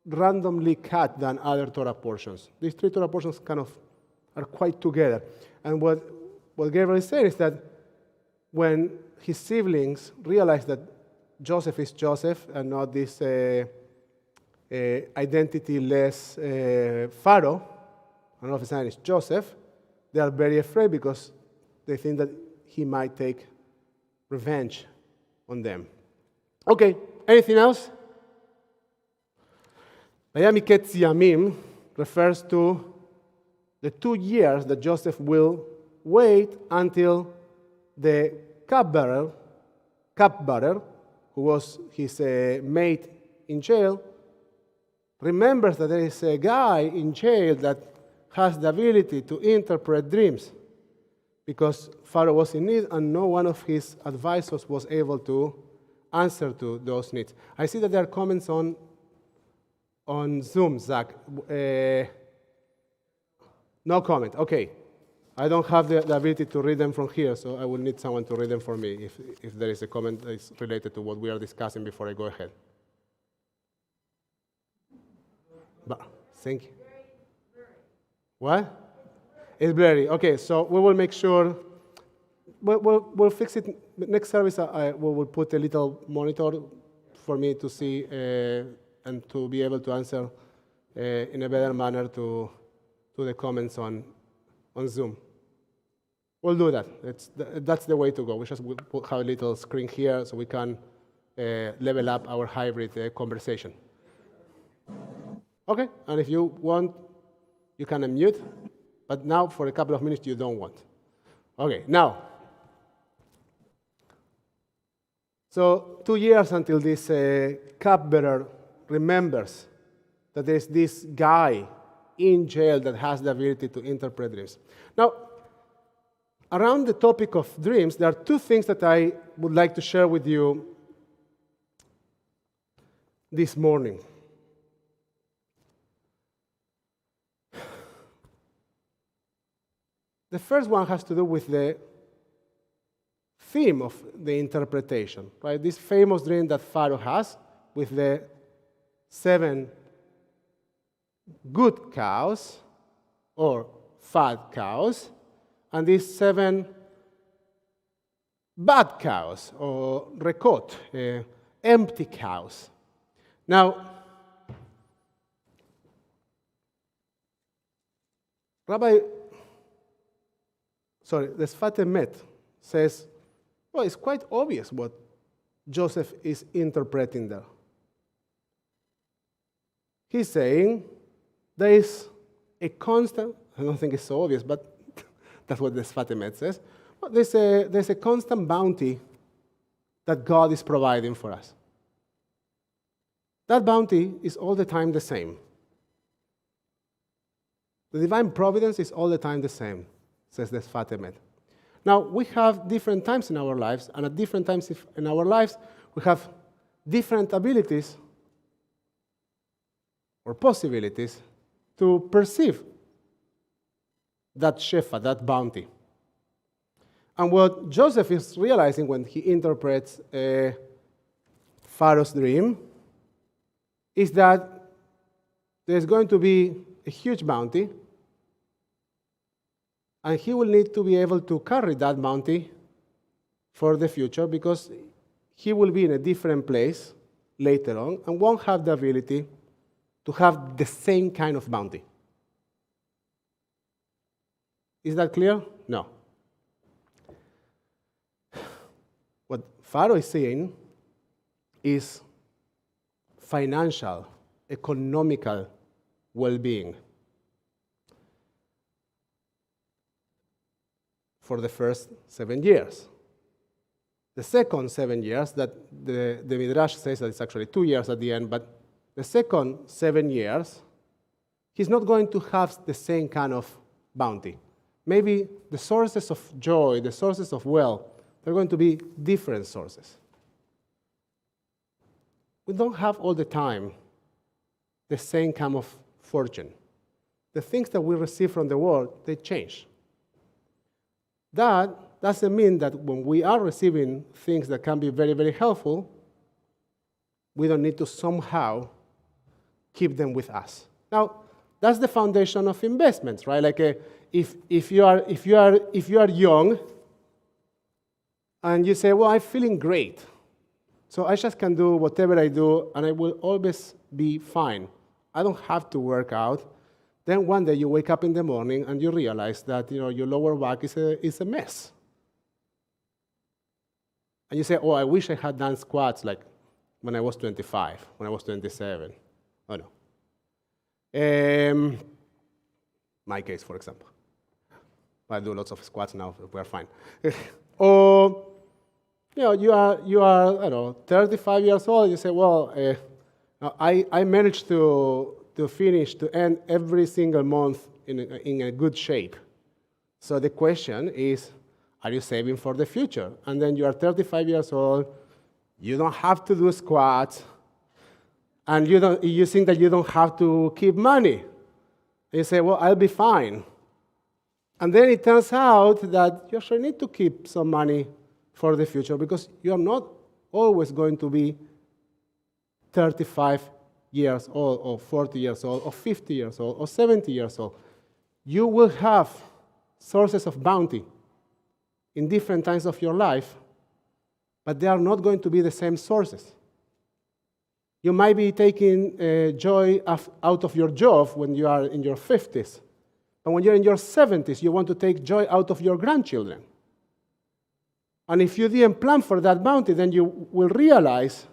randomly cut than other Torah portions. These three Torah portions kind of are quite together. And what Gabriel is saying is that when his siblings realize that Joseph is Joseph and not this identity-less Pharaoh, and all of a sudden it's Joseph, they are very afraid because they think that he might take revenge on them. Okay, Anything else? והיה מקץ ימים refers to the 2 years that Joseph will wait until the cupbearer, who was his mate in jail, remembers that there is a guy in jail that has the ability to interpret dreams, because Pharaoh was in need and no one of his advisors was able to answer to those needs. I see that there are comments on Zoom, Zach. No comment. Okay. I don't have the ability to read them from here, so I will need someone to read them for me if there is a comment that is related to what we are discussing before I go ahead. But, thank you. What? It's blurry. Okay, so we will make sure. We'll fix it. Next service, we will put a little monitor for me to see and to be able to answer in a better manner to the comments on Zoom. We'll do that. That's the way to go. We just have a little screen here so we can level up our hybrid conversation. Okay, and if you want, you can unmute, but now for a couple of minutes you don't want. Okay, now. So 2 years until this cupbearer remembers that there's this guy in jail that has the ability to interpret dreams. Now, around the topic of dreams, there are 2 things that I would like to share with you this morning. The first one has to do with the theme of the interpretation, right? This famous dream that Pharaoh has with the 7 good cows or fat cows and these 7 bad cows or rekot, empty cows. Now, the Sfat Emet says, well, it's quite obvious what Joseph is interpreting there. He's saying there is a constant, I don't think it's so obvious, but that's what the Sfat Emet says. But there's a constant bounty that God is providing for us. That bounty is all the time the same. The divine providence is all the time the same, says the Sfat Emet. Now, we have different times in our lives, and at different times in our lives, we have different abilities or possibilities to perceive that shefa, that bounty. And what Joseph is realizing when he interprets Pharaoh's dream is that there's going to be a huge bounty, and he will need to be able to carry that bounty for the future because he will be in a different place later on and won't have the ability to have the same kind of bounty. Is that clear? No. What Pharaoh is saying is financial, economical well-being for the first 7 years. The second 7 years, that the Midrash says that it's actually 2 years at the end, but the second 7 years, he's not going to have the same kind of bounty. Maybe the sources of joy, the sources of wealth, they're going to be different sources. We don't have all the time the same kind of fortune. The things that we receive from the world, they change. That doesn't mean that when we are receiving things that can be very, very helpful, we don't need to somehow keep them with us. Now, that's the foundation of investments, right? Like if you are young and you say, well, I'm feeling great, so I just can do whatever I do and I will always be fine. I don't have to work out. Then one day you wake up in the morning and you realize that your lower back is a mess. And you say, oh, I wish I had done squats like when I was 25, when I was 27. Oh, no. My case, for example. I do lots of squats now, we're fine. Or, you are, I don't know, 35 years old, you say, well, I managed to end every single month in a good shape. So the question is, are you saving for the future? And then you are 35 years old, you don't have to do squats, and you think that you don't have to keep money. You say, well, I'll be fine. And then it turns out that you actually need to keep some money for the future because you're not always going to be 35 years old or 40 years old or 50 years old or 70 years old. You will have sources of bounty in different times of your life, but they are not going to be the same sources. You might be taking joy out of your job when you are in your 50s. And when you're in your 70s, you want to take joy out of your grandchildren. And if you didn't plan for that bounty, then you will realize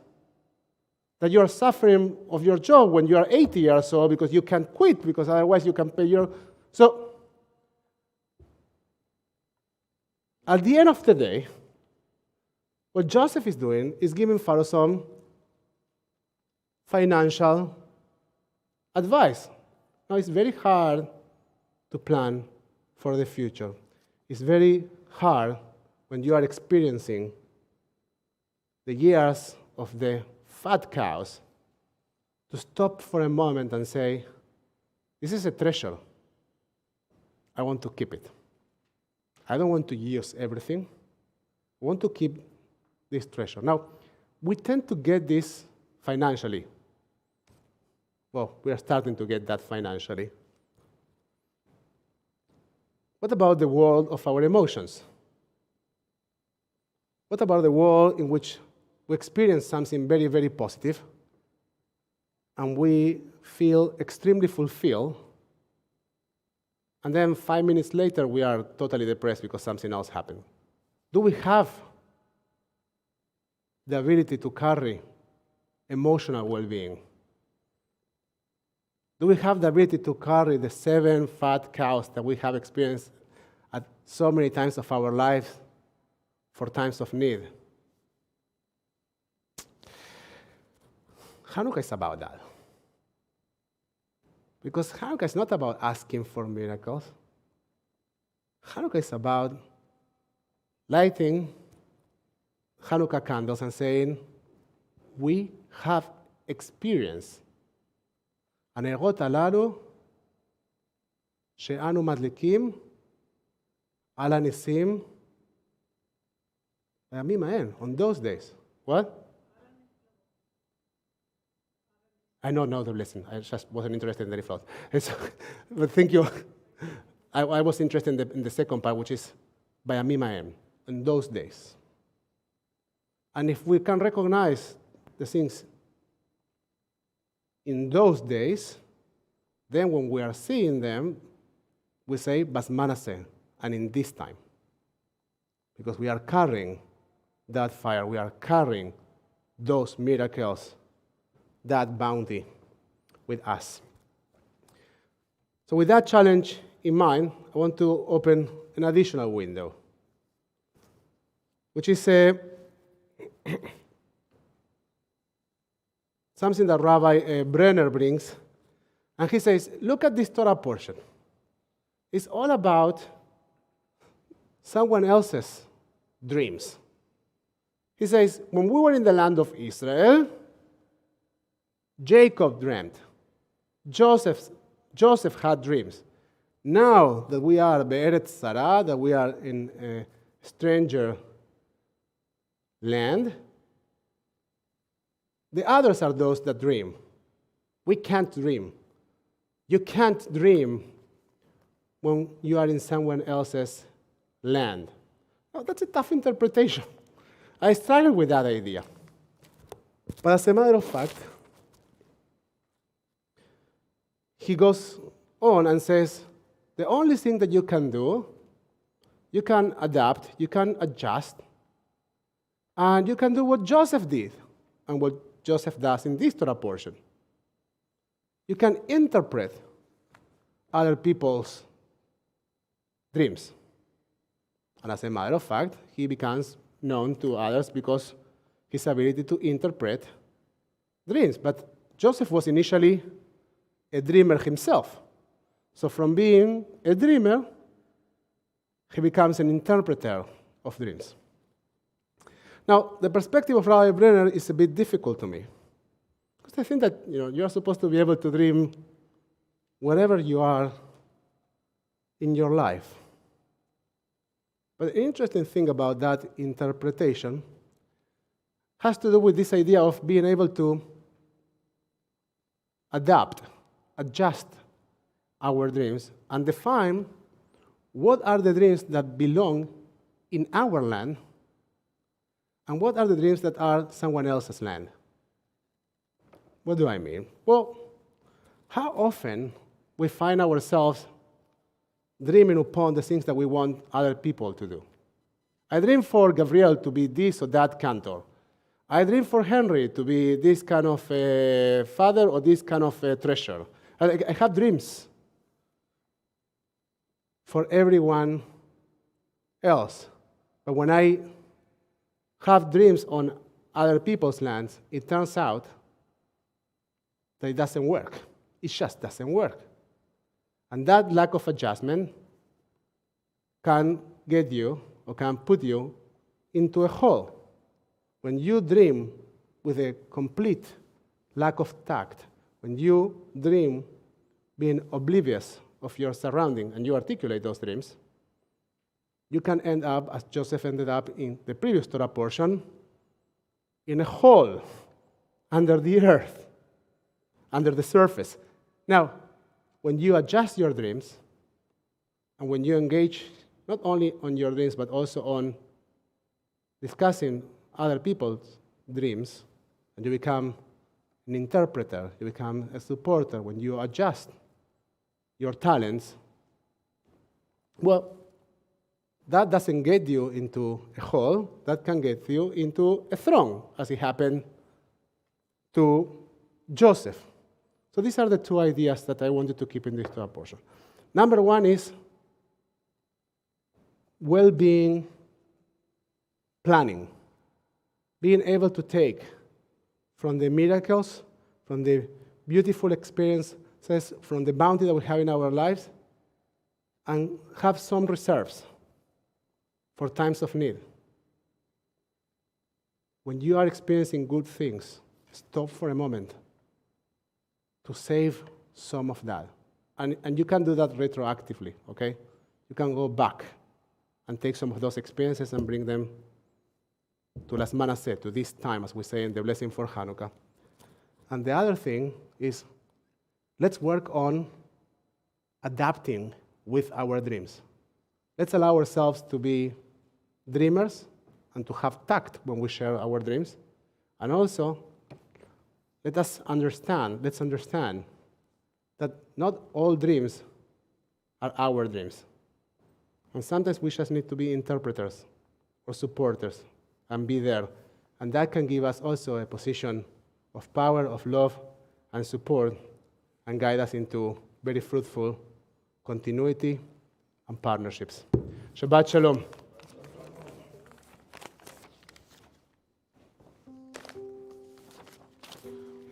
that you are suffering of your job when you are 80 years old because you can't quit, because otherwise you can pay your... So, at the end of the day, what Joseph is doing is giving Pharaoh some financial advice. Now, it's very hard to plan for the future. It's very hard when you are experiencing the years of the fat cows to stop for a moment and say, this is a treasure. I want to keep it. I don't want to use everything. I want to keep this treasure. Now, we tend to get this financially. Well, we are starting to get that financially. What about the world of our emotions? What about the world in which we experience something very, very positive and we feel extremely fulfilled, and then 5 minutes later we are totally depressed because something else happened? Do we have the ability to carry emotional well-being? Do we have the ability to carry the 7 fat cows that we have experienced at so many times of our lives for times of need? Hanukkah is about that. Because Hanukkah is not about asking for miracles. Hanukkah is about lighting Hanukkah candles and saying, we have experienced הנרות הללו שאנו מדליקים על הניסים בימים ההם, on those days. What? I don't know the lesson. I just wasn't interested in the float. But thank you. I was interested in the second part, which is בימים ההם, in those days. And if we can recognize the things in those days, then when we are seeing them, we say, Basmanase, and in this time. Because we are carrying that fire, we are carrying those miracles, that bounty with us. So with that challenge in mind, I want to open an additional window, which is something that Rabbi Brenner brings, and he says, look at this Torah portion. It's all about someone else's dreams. He says, when we were in the land of Israel, Jacob dreamed. Joseph had dreams. Now that we are Be'eretz Sarah, that we are in a stranger land, the others are those that dream. We can't dream. You can't dream when you are in someone else's land. Now, that's a tough interpretation. I struggled with that idea. But as a matter of fact, he goes on and says, the only thing that you can do, you can adapt, you can adjust, and you can do what Joseph did and what Joseph does in this Torah portion. You can interpret other people's dreams. And as a matter of fact, he becomes known to others because his ability to interpret dreams. But Joseph was initially a dreamer himself. So from being a dreamer, he becomes an interpreter of dreams. Now, the perspective of Rabbi Brenner is a bit difficult to me. Because I think that you're supposed to be able to dream wherever you are in your life. But the interesting thing about that interpretation has to do with this idea of being able to adapt, adjust our dreams, and define what are the dreams that belong in our land and what are the dreams that are someone else's land. What do I mean? Well, how often we find ourselves dreaming upon the things that we want other people to do. I dream for Gabriel to be this or that cantor. I dream for Henry to be this kind of father or this kind of treasure. I have dreams for everyone else. But when I have dreams on other people's lands, it turns out that it doesn't work. It just doesn't work. And that lack of adjustment can get you or can put you into a hole. When you dream with a complete lack of tact, when you dream being oblivious of your surrounding and you articulate those dreams, you can end up, as Joseph ended up in the previous Torah portion, in a hole under the earth, under the surface. Now, when you adjust your dreams, and when you engage not only on your dreams, but also on discussing other people's dreams, and you become an interpreter, you become a supporter, when you adjust your talents, well, that doesn't get you into a hole, that can get you into a throne, as it happened to Joseph. So these are the two ideas that I wanted to keep in this Torah portion. Number one is well-being planning. Being able to take from the miracles, from the beautiful experiences, from the bounty that we have in our lives, and have some reserves for times of need. When you are experiencing good things, stop for a moment to save some of that. And you can do that retroactively, okay? You can go back and take some of those experiences and bring them to Las Manaseh, to this time, as we say in the blessing for Hanukkah. And the other thing is, let's work on adapting with our dreams. Let's allow ourselves to be dreamers and to have tact when we share our dreams. And also, let's understand that not all dreams are our dreams. And sometimes we just need to be interpreters or supporters and be there. And that can give us also a position of power, of love, and support, and guide us into very fruitful continuity and partnerships. Shabbat Shalom.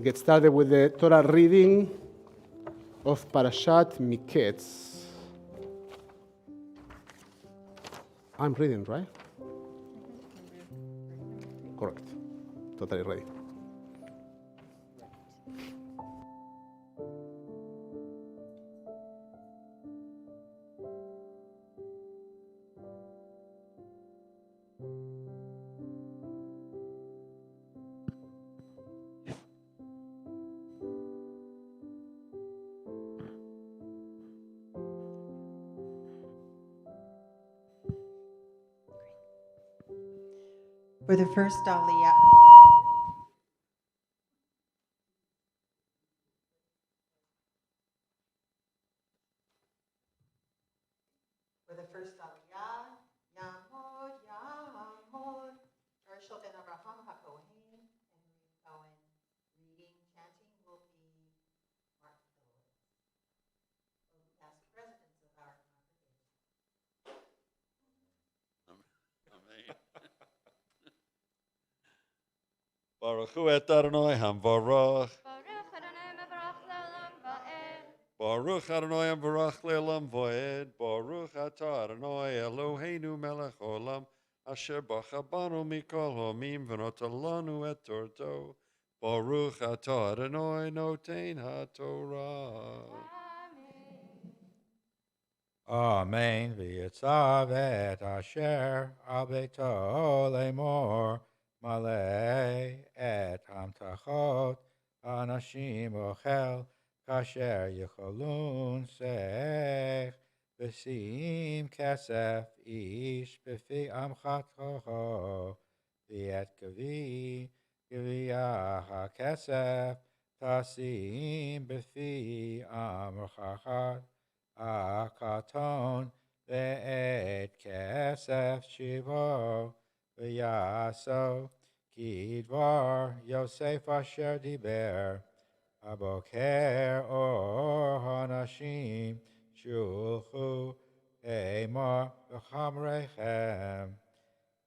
Get started with the Torah reading of Parashat Miketz. I'm reading, right? Correct. Totally ready. For the first Aliyah. For the first Aliyah, Yamod, Rosh ben Abraham HaKohen, and Cohen. Baruch hu et Adonai hamvarach. Baruch Adonai mevarach le'olam va'ed. Baruch Adonai hamvarach le'olam voed. Baruch atah Adonai Eloheinu melech olam. Asher bacha banu mikol homim v'notah lanu et torto. Baruch atah Adonai notein haTorah. Amen. V'yitzav et asher al beito lemor malei et hamtachot anashim ochel kasher yicholun sech v'sim kesef ish b'fi amchatho v'et gaviyah hakesef tasim b'fi amchachat Akaton ve'et kesef shivo v'yaso kidvar Yosef asher diber aboker or hanashim shulchu emar v'chamrechem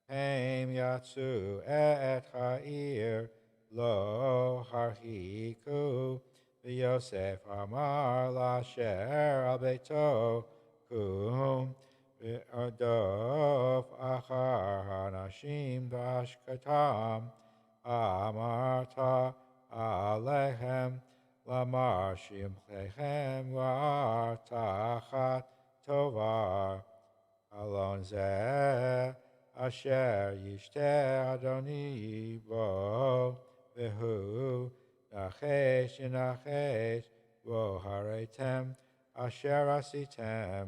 hem yatsu et ha'ir lo harhiku Yosef Amar Lasher Al Beito Kum V'Adov Achar Hanashim V'Ashkatam Amarta Alehem Lamar Shimclechem V'Artachat Tovar Alon Zeh Asher Yishte Adoni Bo V'Hu Nachesh Nachesh Voharetem Asher Asitem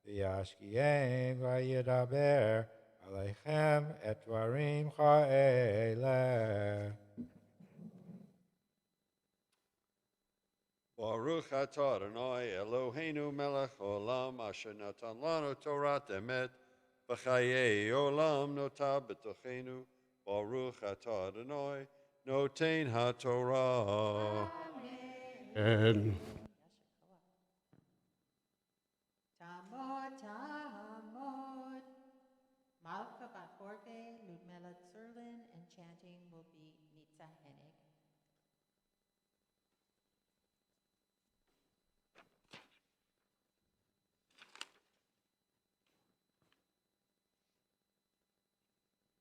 V'Yashkiyem V'Yidaber Aleichem Et Dvarim Cha'eleh. Baruch atah Adonai Eloheinu melech olam asher natan lanu Torat emet v'chayei olam notah b'tochenu. Baruch atah Adonai notein haTorah. And Tamod, Tamod. Malka Bat Jorge, Ludmila Zerlin, and chanting will be Nitza Hennig.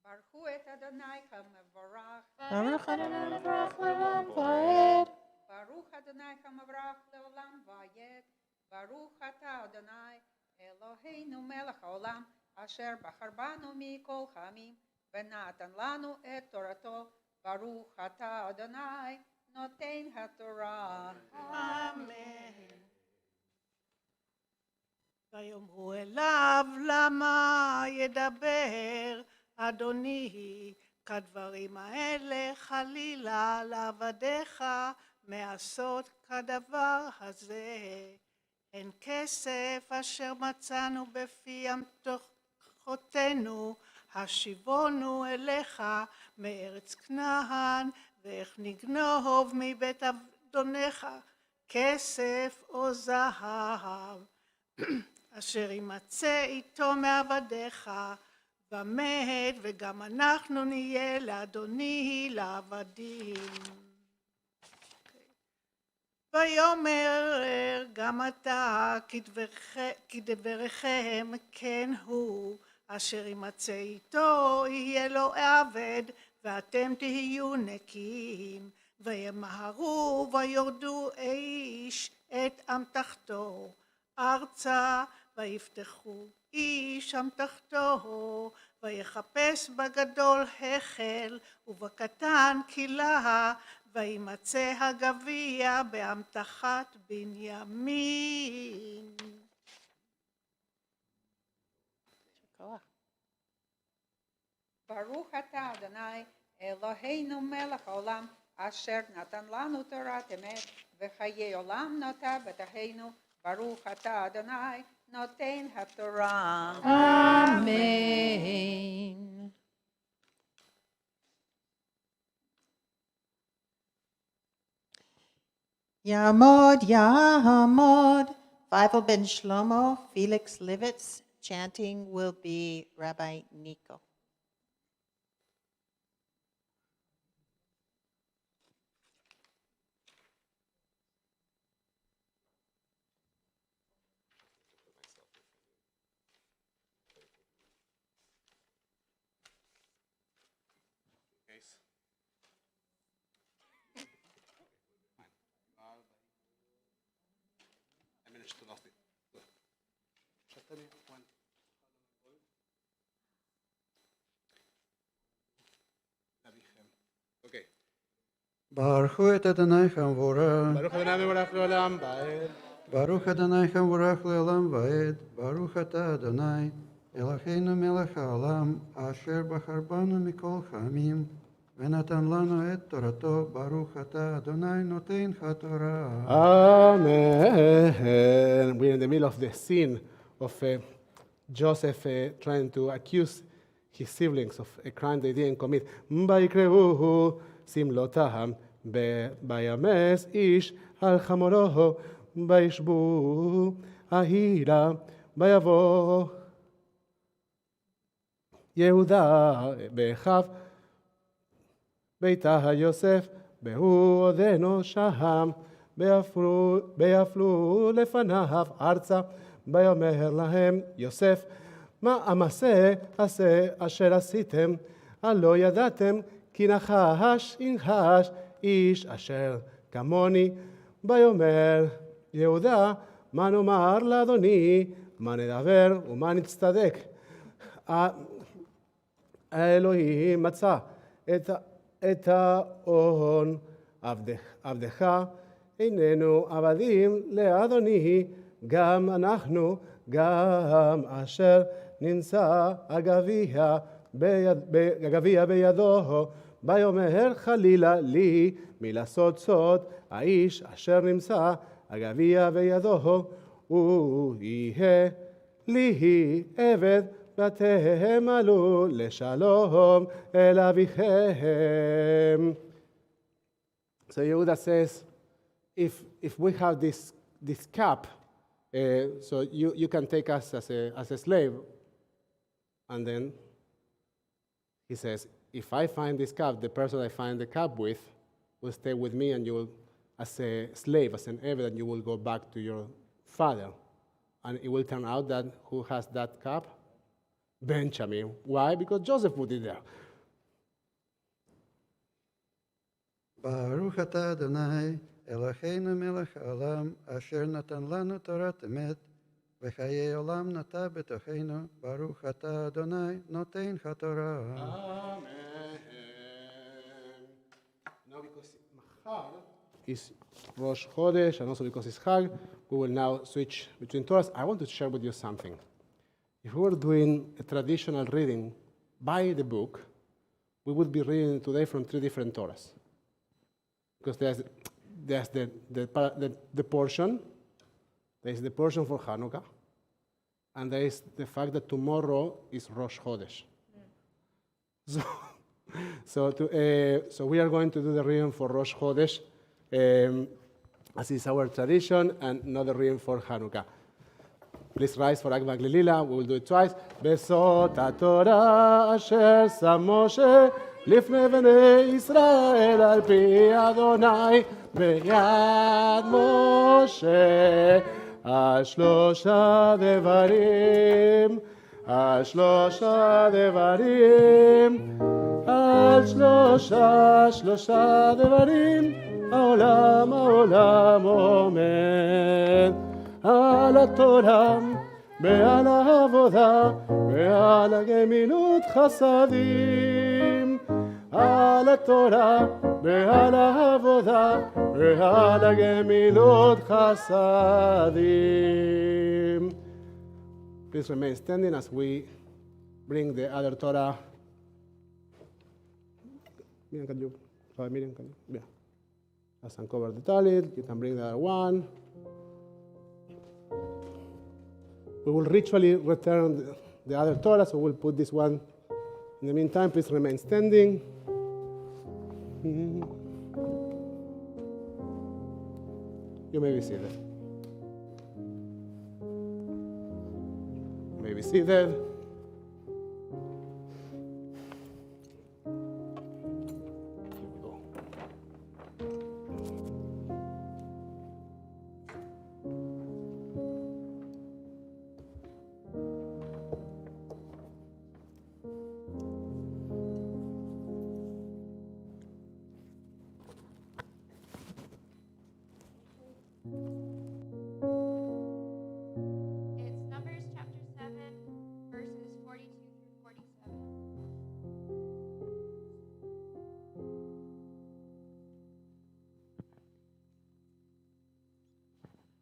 Baruch et Adonai HaMevorach. Baruch Adonai mevarach le'olam va'ed. Baruch Adonai HaMevorach le'olam va'ed. Baruch atah Adonai Eloheinu melech haolam asher bachar banu mikol hamim v'natan lanu et torato. Baruch atah Adonai notein haTorah. אמן. ויאמרו אליו למה ידבר אדוני כדברים האלה חלילה לעבדיך מעשות כדבר הזה. הן כסף אשר מצאנו בפי אמתחותינו השיבונו אליך מארץ כנען ואיך נגנוב מבית אדונך כסף או זהב אשר יימצא איתו מעבדיך ומת וגם אנחנו נהיה לאדוני לעבדים. ויאמר גם אתה כדבריכם כן הוא אשר יימצא איתו יהיה לו עבד ואתם תהיו נקיים וימהרו ויורדו איש את אמתחתו ארצה ויפתחו איש אמתחתו ויחפש בגדול החל ובקטן כלה וימצא הגביע באמתחת בנימין. Baruch atah Adonai Eloheinu melech haolam asher natan lanu Torat emet v'chayei olam notah b'tochenu. Baruch atah Adonai notein haTorah. Amen. Yamod, Yamod. Feivel ben Shlomo, Felix Livitz. Chanting will be Rabbi Nico. ברכו את אדוני חמבורה, ברוך אדוני מבורך לעולם ועד. ברוך אדוני חמבורך לעולם ועד, ברוך אתה אדוני, אלוהינו מלך העולם, אשר בחר בנו מכל העמים, ונתן לנו את תורתו, ברוך אתה אדוני נותן התורה. Amen. We're in the middle of the scene of Joseph trying to accuse his siblings of a crime they didn't commit. ויקראו שמלותם בימס איש על חמורו, וישבו ההירה, ויבוא יהודה באחיו ביתה יוסף, והוא עודנו שם, ויפלו לפניו ארצה, ויאמר להם יוסף, מה המעשה הזה אשר עשיתם? הלא ידעתם כי נחש ינחש איש אשר כמוני. ויאמר יהודה, מה נאמר לאדוני, מה נדבר ומה נצטדק? האלוהים מצא את ההון עבדך, איננו עבדים לאדוני, גם אנחנו, גם אשר נמצא הגביע בידו. ויאמר חלילה לי מלעשות סוד, האיש אשר נמצא הגביע בידו, הוא יהיה לי עבד, ואתם עלו לשלום אל אביכם. So Yehuda says, if we have this cup, so you can take us as a slave. And then he says, if I find this cup, the person I find the cup with will stay with me, and you will, as a slave, as an Eved, and you will go back to your father. And it will turn out that who has that cup? Benjamin. Why? Because Joseph put it there. ברוך אתה אדוני, אלוהינו מלך העולם, אשר נתן לנו תורת אמת, וחיי עולם נטע בתוכנו, ברוך אתה אדוני, נותן התורה. Amen. Now because Mahar is Rosh Chodesh, and also because it's Chag, we will now switch between Torahs. I want to share with you something. If we were doing a traditional reading by the book, we would be reading today from 3 different Torahs. Because there's the portion, there's the portion for Hanukkah, and there is the fact that tomorrow is Rosh Chodesh. So we are going to do the reading for Rosh Chodesh, as is our tradition, and not the reading for Hanukkah. Please rise for Agma Glilila. We will do it twice. Besot HaTorah asher sam Moshe לפני בני ישראל על פי אדוני ביד משה על שלושה דברים, על שלושה דברים, על שלושה דברים העולם עומד על התורה ועל העבודה ועל הגמילות חסדים, על התורה ועל העבודה ועל הגמילות חסדים. Please remain standing as we bring the other Torah. Miriam, can you? Yeah. Let's uncover the talit. You can bring the other one. We will ritually return the other Torah, so we'll put this one. In the meantime, please remain standing. You may be seated. You may be seated. It's Numbers chapter 7, verse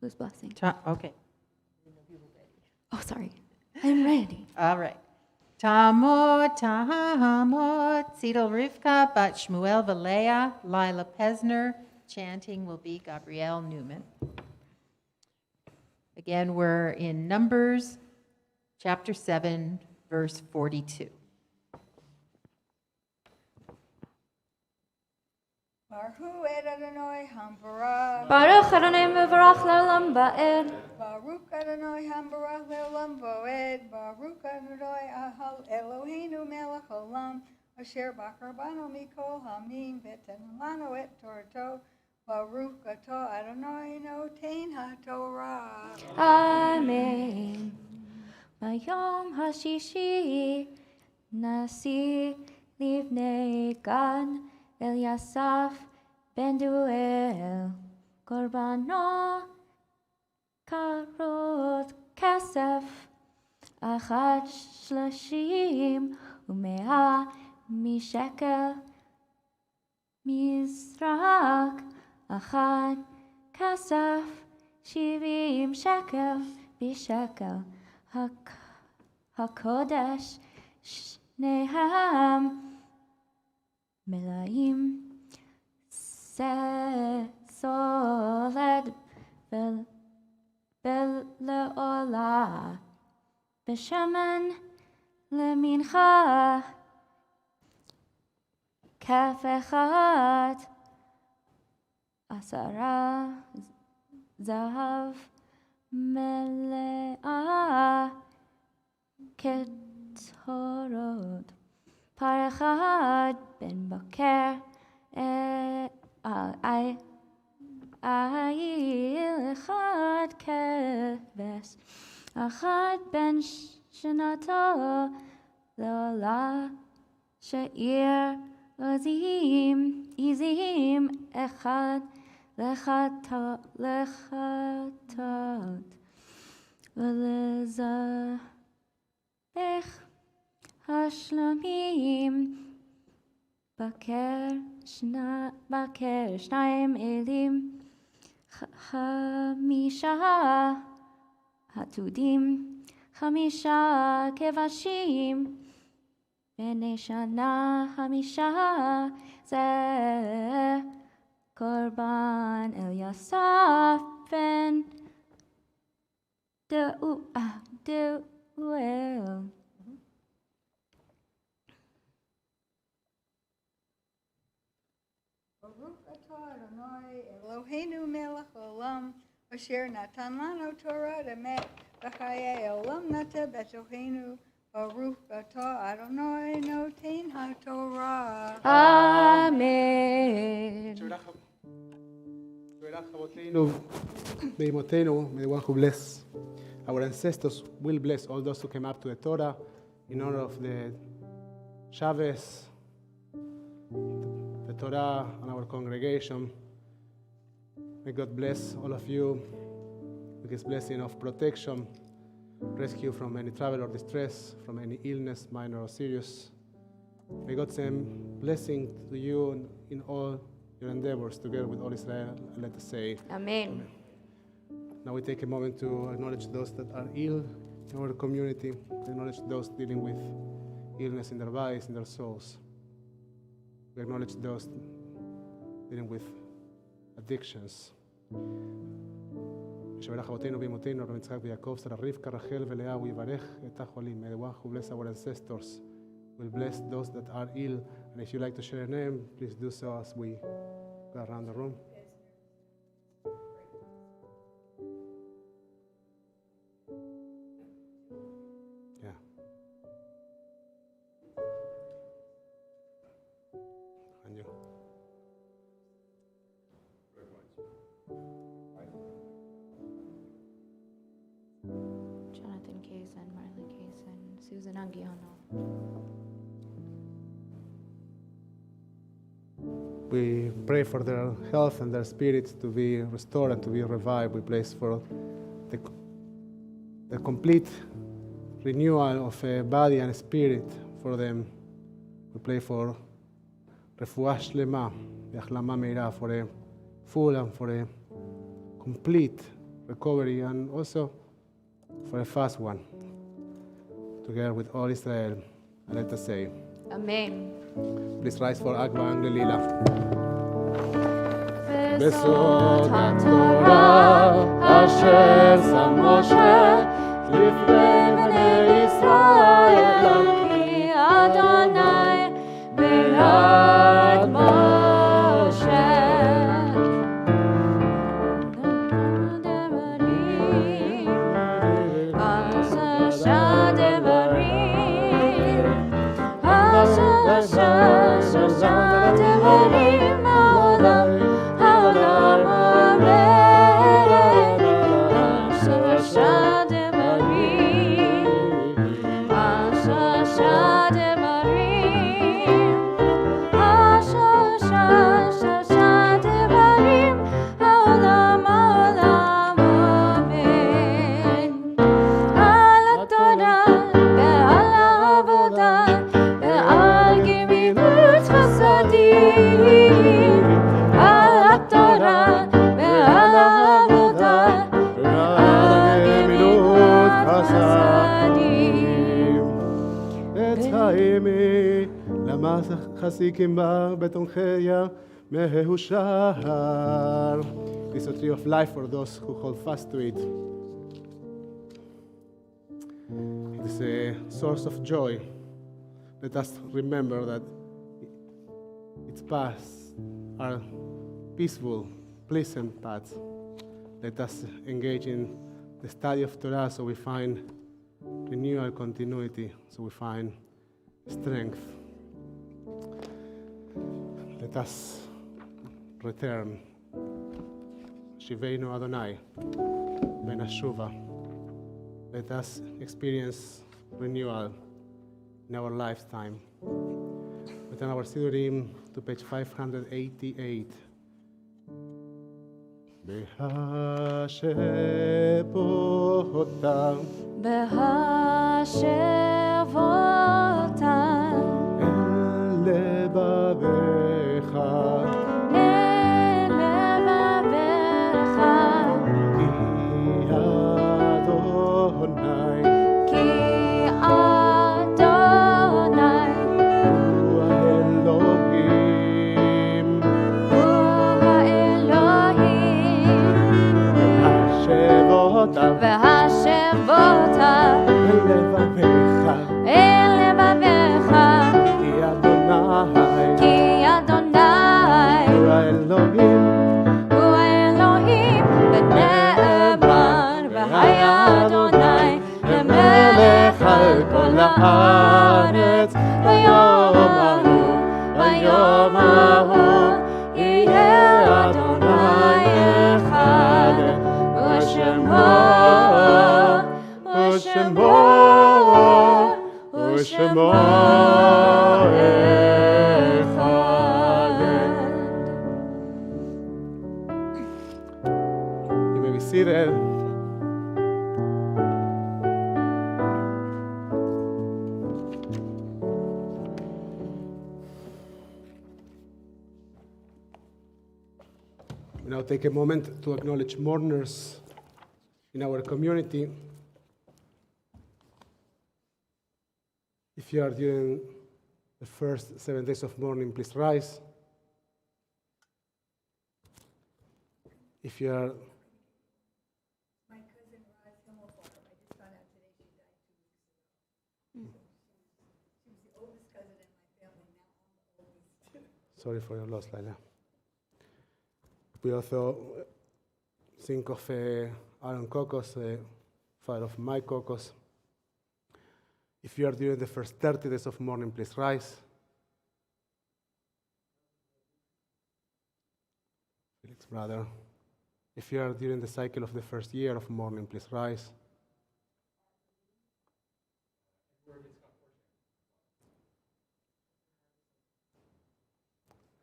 Who's blessing? Okay. Oh, sorry. I'm ready. All right. Tamod, Tzidel Rivka, Bat Shmuel Valea, Lila Pesner. Chanting will be Gabrielle Newman. Again, we're in Numbers, chapter 7, verse 42. Baruch Adonai Hambarach. Baruch Adonai mevarach le'olam va'ed. Baruch Adonai Hambarach le'olam va'ed. Baruch Adonai Ahal Eloheinu melech olam. Asher bachar banu mikol hamim v'eten lanu et Torto. Baruch atah Adonai noten haTorah. Amen. Bayom hashishi nasi livnei Gad Eliasaf ben Duel Korbano karot kesef achad shlashim umea mishekel mizrak achad kesef shivim shekel bishekel hakodesh shnehem Melaim soled leola beshaman lemincha kaf echad asara zahav melea ketorot Parachad ben Baker Ayil Echad Keves Achad ben Shanato Lola Sha'ir Izim Echad Lechatot Velezabech Hashlamim Baker Shnayim Elim Chamisha Hatudim Chamisha Kevashim Bnei Shana Chamisha Zeh Korban Eliasaf ben Deuel Baruch atah Adonai Eloheinu melech olam, asher natan lanu Torah emet v'chayei olam nata betoheinu. Baruch atah Adonai noten haTorah. Amen. May the one who bless our ancestors will bless all those who came up to the Torah in honor of the Shabbos, the Torah, and our congregation. May God bless all of you with His blessing of protection, rescue from any trouble or distress, from any illness, minor or serious. May God send blessing to you in all your endeavors together with all Israel. And let us say, Amen. now we take a moment to acknowledge those that are ill in our community, acknowledge those dealing with illness in their bodies, in their souls. We acknowledge those dealing with addictions. ישברך אבותינו ואמותינו, רבי יצחק ויעקב, שרה רבקה, רחל ולאה, הוא יברך את החולים. May the one who bless our ancestors will bless those that are ill. And if you like to share a name, please do so as we go around the room. Yeah. And you. Jonathan Kaysen, Marley Kaysen, Susan Anguiano. We pray for their health and their spirits to be restored and to be revived. We pray for the complete renewal of body and spirit for them. We pray for refuah shlema, והחלמה מהירה, for a full and for a complete recovery, and also for a fast one, together with all Israel. And let us say, Amen. please rise for Agba and Lila. בסוד התורה אשר שם משה לפני בני ישראל כי אדוני ביד משה. שלושה דברים, שלושה דברים העולם עומד, שלושה דברים, שלושה דברים, שלושה דברים העולם עומד, על התורה ועל העבודה ועל גמילות חסדים, על התורה ועל העבודה ועל גמילות חסדים. את האמי למה חסיקים בה בתומכיה מהושער. It's a tree of life for those who hold fast to it. It is a source of joy. Let us remember that its paths are peaceful, pleasant paths. Let us engage in the study of Torah so we find renewal, continuity, so we find strength. Let us return. Shiveinu Adonai, Ben Ashuva. Let us experience renewal in our lifetime. Return our Sidurim to page 588. בהשבותם בהשבותם אל לבביך אל לבביך כי אדוני כי אדוני הוא האלוהים הוא האלוהים השבותם והשבותם אל לבביך אל לבביך כי אדוני כי אדוני הוא האלוהים הוא האלוהים ונאמן והיה אדוני למלך על כל הארץ ביום ההוא יהיה אדוני אחד ושמו אחד. You may be seated. We now take a moment to acknowledge mourners in our community. If you are during the first 7 days of mourning, please rise. If you are sorry for your loss, Laila. We also think of Aaron Kokos, father of Mike Kokos. If you are during the first 30 days of mourning, please rise. Felix, brother. If you are during the cycle of the first year of mourning, please rise.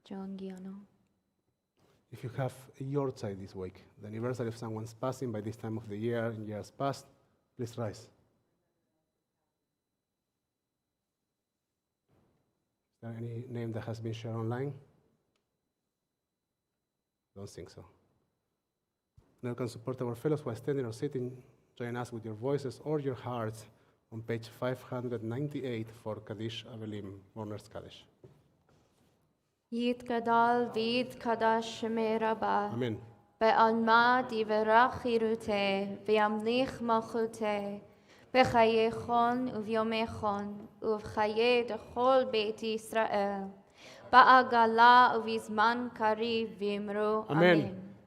John Giano. If you have a yahrzeit this week, the anniversary of someone's passing by this time of the year in years past, please rise. Is there any name that has been shared online? Don't think so. Now you can support our fellows who are standing or sitting. Join us with your voices or your hearts on page 598 for Kaddish Avelim, Mourner's Kaddish. יתגדל ויתקדש שמי רבה. Amen. בעלמא דברך חירותי, וימליך מלכותי, בחיי חון וביומי חון, ובחיי דכל בית ישראל, בעגלה ובזמן קריב, ואמרו אמן.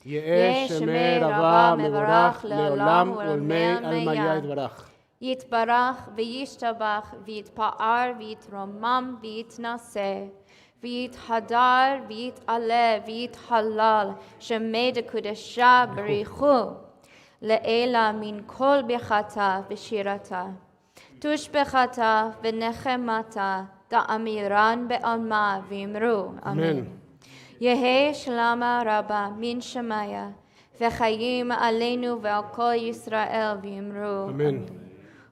יהא שמי רבה מבורך לעולם ולעולמי עלמיה יתברך. יתברך וישתבח, ויתפאר ויתרומם ויתנשא, ויתהדר ויתעלה ויתהלל, שמי דקודשה בריחו, לעילה מן כל ברכתה ושירתה. תושבחתה ונחמתה, דאמירן בעלמה, ואמרו אמן. יהא שלמה רבה מן שמיה, וחיים עלינו ועל כל ישראל, ואמרו אמן.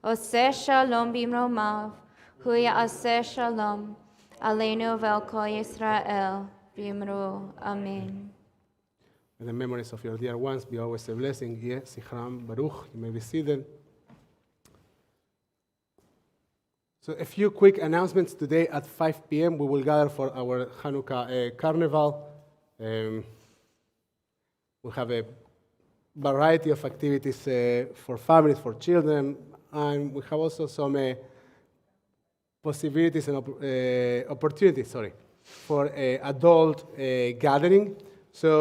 עושה שלום במרומיו, הוא יעשה שלום עלינו ועל כל ישראל, ואמרו אמן. May the memories of your dear ones be always a blessing. Yeh Zichram Baruch. You may be seated. So a few quick announcements. Today at 5 p.m. we will gather for our Hanukkah carnival. We'll have a variety of activities for families, for children, and we have also some possibilities and opportunities, for adult gathering. So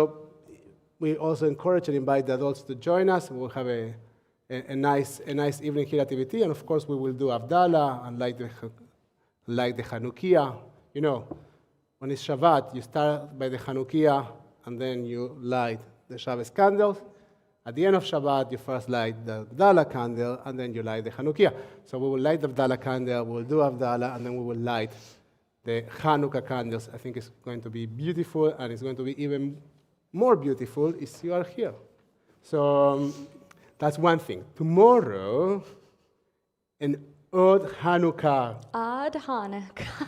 we also encourage and invite the adults to join us. We'll have a nice evening here at TVT, and of course we will do Havdalah and light the Chanukiah. You know, when it's Shabbat, you start by the Chanukiah and then you light the Shabbos candles. At the end of Shabbat, you first light the Havdalah candle and then you light the Chanukiah. So we will light the Havdalah candle, we'll do Havdalah, and then we will light the Hanukkah candles. I think it's going to be beautiful, and it's going to be even more beautiful if you are here. So that's one thing. Tomorrow, an odd Hanukkah. Odd Hanukkah.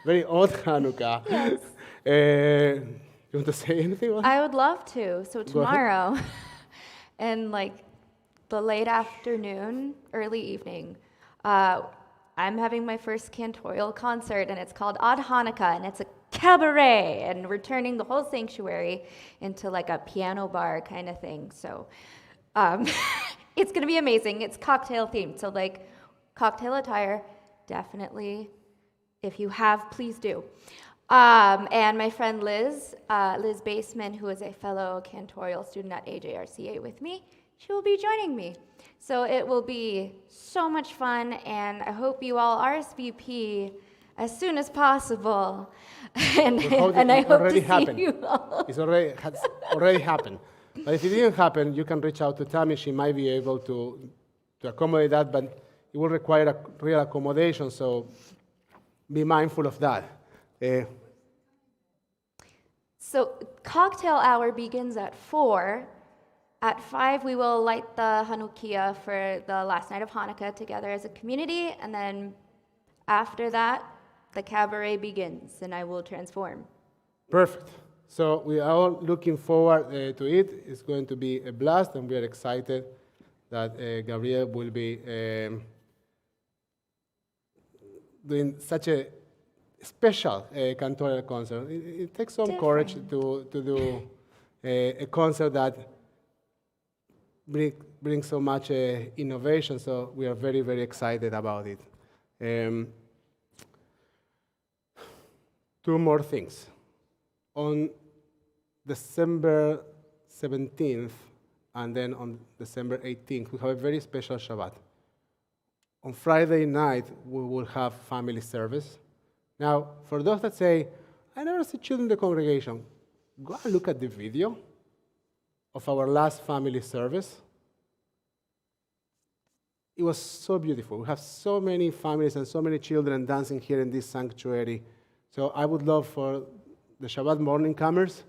Very odd Hanukkah. Yes. You want to say anything? I would love to. So tomorrow, in like the late afternoon, early evening, I'm having my first cantorial concert, and it's called Odd Hanukkah, and it's a cabaret, and we're turning the whole sanctuary into like a piano bar kind of thing. So it's going to be amazing. It's cocktail themed, so like cocktail attire, definitely. If you have, please do. And my friend Liz Baseman, who is a fellow cantorial student at AJRCA with me, she will be joining me. So it will be so much fun, and I hope you all RSVP as soon as possible. And I hope to see you all. It's already happened. But if it didn't happen, you can reach out to Tammy. She might be able to accommodate that, but it will require a real accommodation, so be mindful of that. So cocktail hour begins at 4. At 5, we will light the Hanukkah for the last night of Hanukkah together as a community, and then after that, the cabaret begins, and I will transform. Perfect. So we are all looking forward to it. It's going to be a blast, and we are excited that Gabriel will be doing such a special cantorial concert. It takes some courage to do a concert that brings so much innovation, so we are very, very excited about it. 2 more things. On December 17th and then on December 18th, we have a very special Shabbat. On Friday night, we will have family service. Now, for those that say, I never see children in the congregation, go and look at the video of our last family service. It was so beautiful. We have so many families and so many children dancing here in this sanctuary. So I would love for the Shabbat morning comers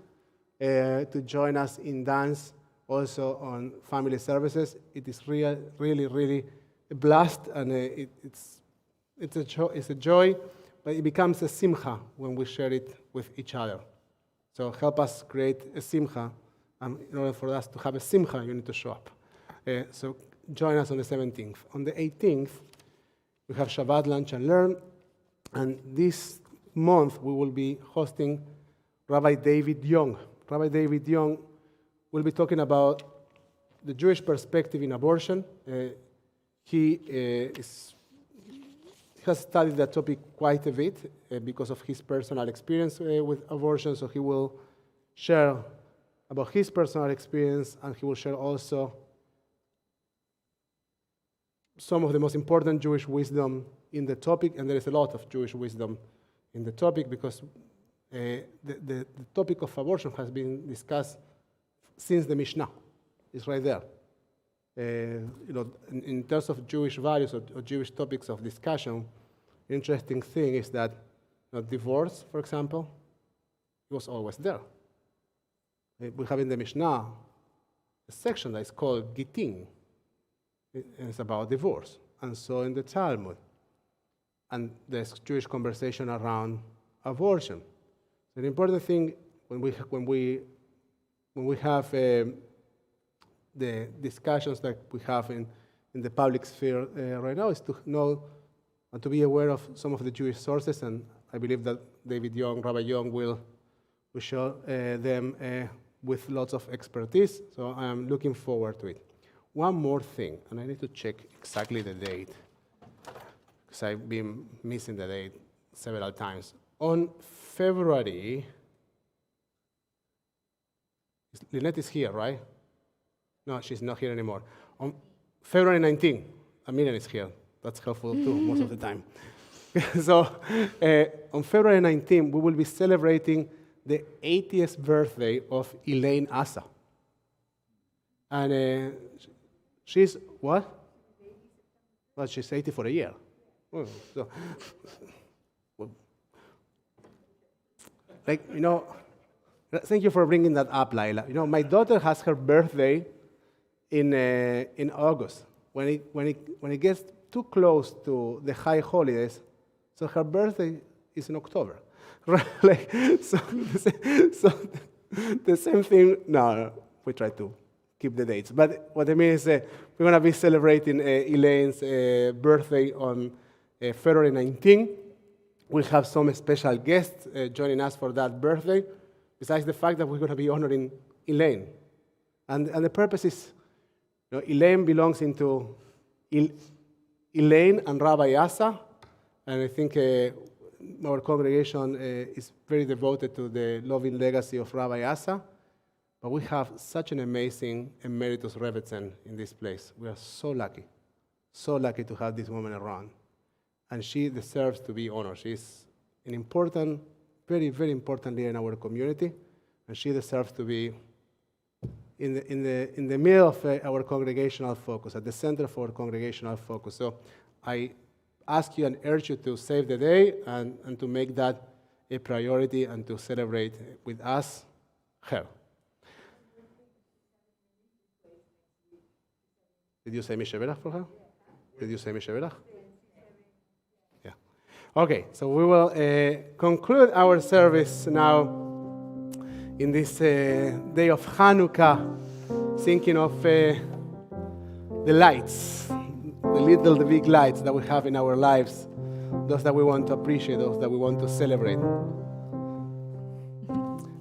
to join us in dance also on family services. It is really, really a blast, and it's a joy, but it becomes a simcha when we share it with each other. So help us create a simcha And in order for us to have a simcha, you need to show up. So join us on the 17th. On the 18th, we have Shabbat Lunch and Learn. And this month, we will be hosting Rabbi David Young. Rabbi David Young will be talking about the Jewish perspective in abortion. He has studied that topic quite a bit because of his personal experience with abortion, so he will share about his personal experience, and he will share also some of the most important Jewish wisdom in the topic, and there is a lot of Jewish wisdom in the topic because the topic of abortion has been discussed since the Mishnah. It's right there. In terms of Jewish values or Jewish topics of discussion, interesting thing is that divorce, for example, was always there. We have in the Mishnah a section that is called Gittin. It's about divorce. And so in the Talmud, and there's Jewish conversation around abortion. So the important thing when we have the discussions that we have in the public sphere right now is to know and to be aware of some of the Jewish sources, and I believe that David Young, Rabbi Young, will show them with lots of expertise, so I'm looking forward to it. One more thing, and I need to check exactly the date, because I've been missing the date several times. On February, Lynette is here, right? No, she's not here anymore. On February 19th, Miriam is here. That's helpful too, most of the time. So on February 19th, we will be celebrating the 80th birthday of Elaine Asa. And she's, what? Well, she's 80 for a year. Well, thank you for bringing that up, Laila. My daughter has her birthday in August. When it gets too close to the high holidays, so her birthday is in October. So the same thing. No, we try to keep the dates. But what I mean is we're going to be celebrating Elaine's birthday on February 19th. We'll have some special guests joining us for that birthday, besides the fact that we're going to be honoring Elaine. And the purpose is, Elaine belongs into Elaine and Rabbi Asa, and I think our congregation is very devoted to the loving legacy of Rabbi Asa, but we have such an amazing emeritus Rebbetzin in this place. We are so lucky to have this woman around, and she deserves to be honored. She's an important, very, very important leader in our community, and she deserves to be in the middle of our congregational focus, at the center of our congregational focus. So I ask you and urge you to save the day and to make that a priority and to celebrate with us her. Did you say Mishaberach for her? Did you say Mishaberach? Yeah. Okay, so we will conclude our service now in this day of Hanukkah, thinking of the lights, the big lights that we have in our lives, those that we want to appreciate, those that we want to celebrate.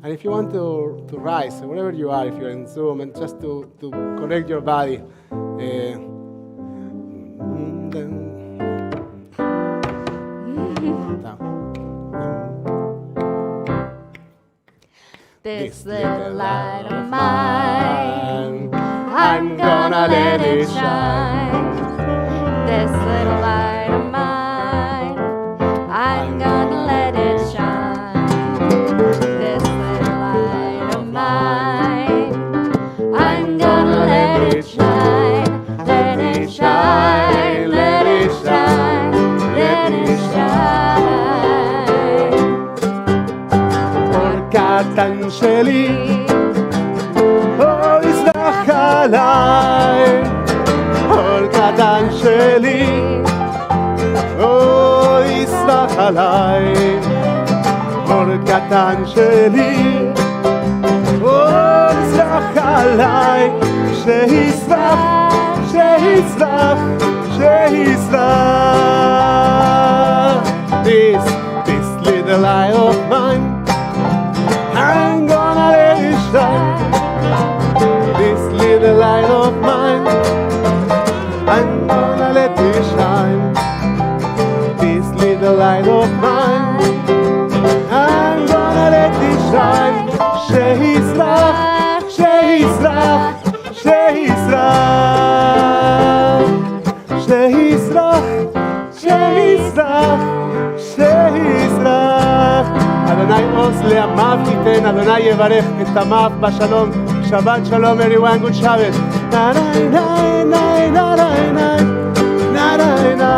And if you want to rise, wherever you are, if you're in Zoom, and just to connect your body, This little light of mine, I'm gonna let it shine. This little light of mine, I'm gonna let it shine. This little light of mine, I'm gonna let it shine. Let it shine, let it shine, let it shine. קטן שלי, אור יסלח עליי, אור קטן שלי, אור יסלח עליי, אור קטן שלי, אור יסלח עליי, שישרח, שישרח, שישרח. This little light of mine, I'm gonna let it shine. This little light of mine, I'm gonna let it shine. This little light of mine, I'm gonna let it shine. שישרח, שישרח, שישרח, שישרח, שישרח, שישרח. אדוני עוז לעמיו תיתן, אדוני יברך את עמיו בשלום. שבת שלום everyone, good Shabbat. Na na na na na na na na na.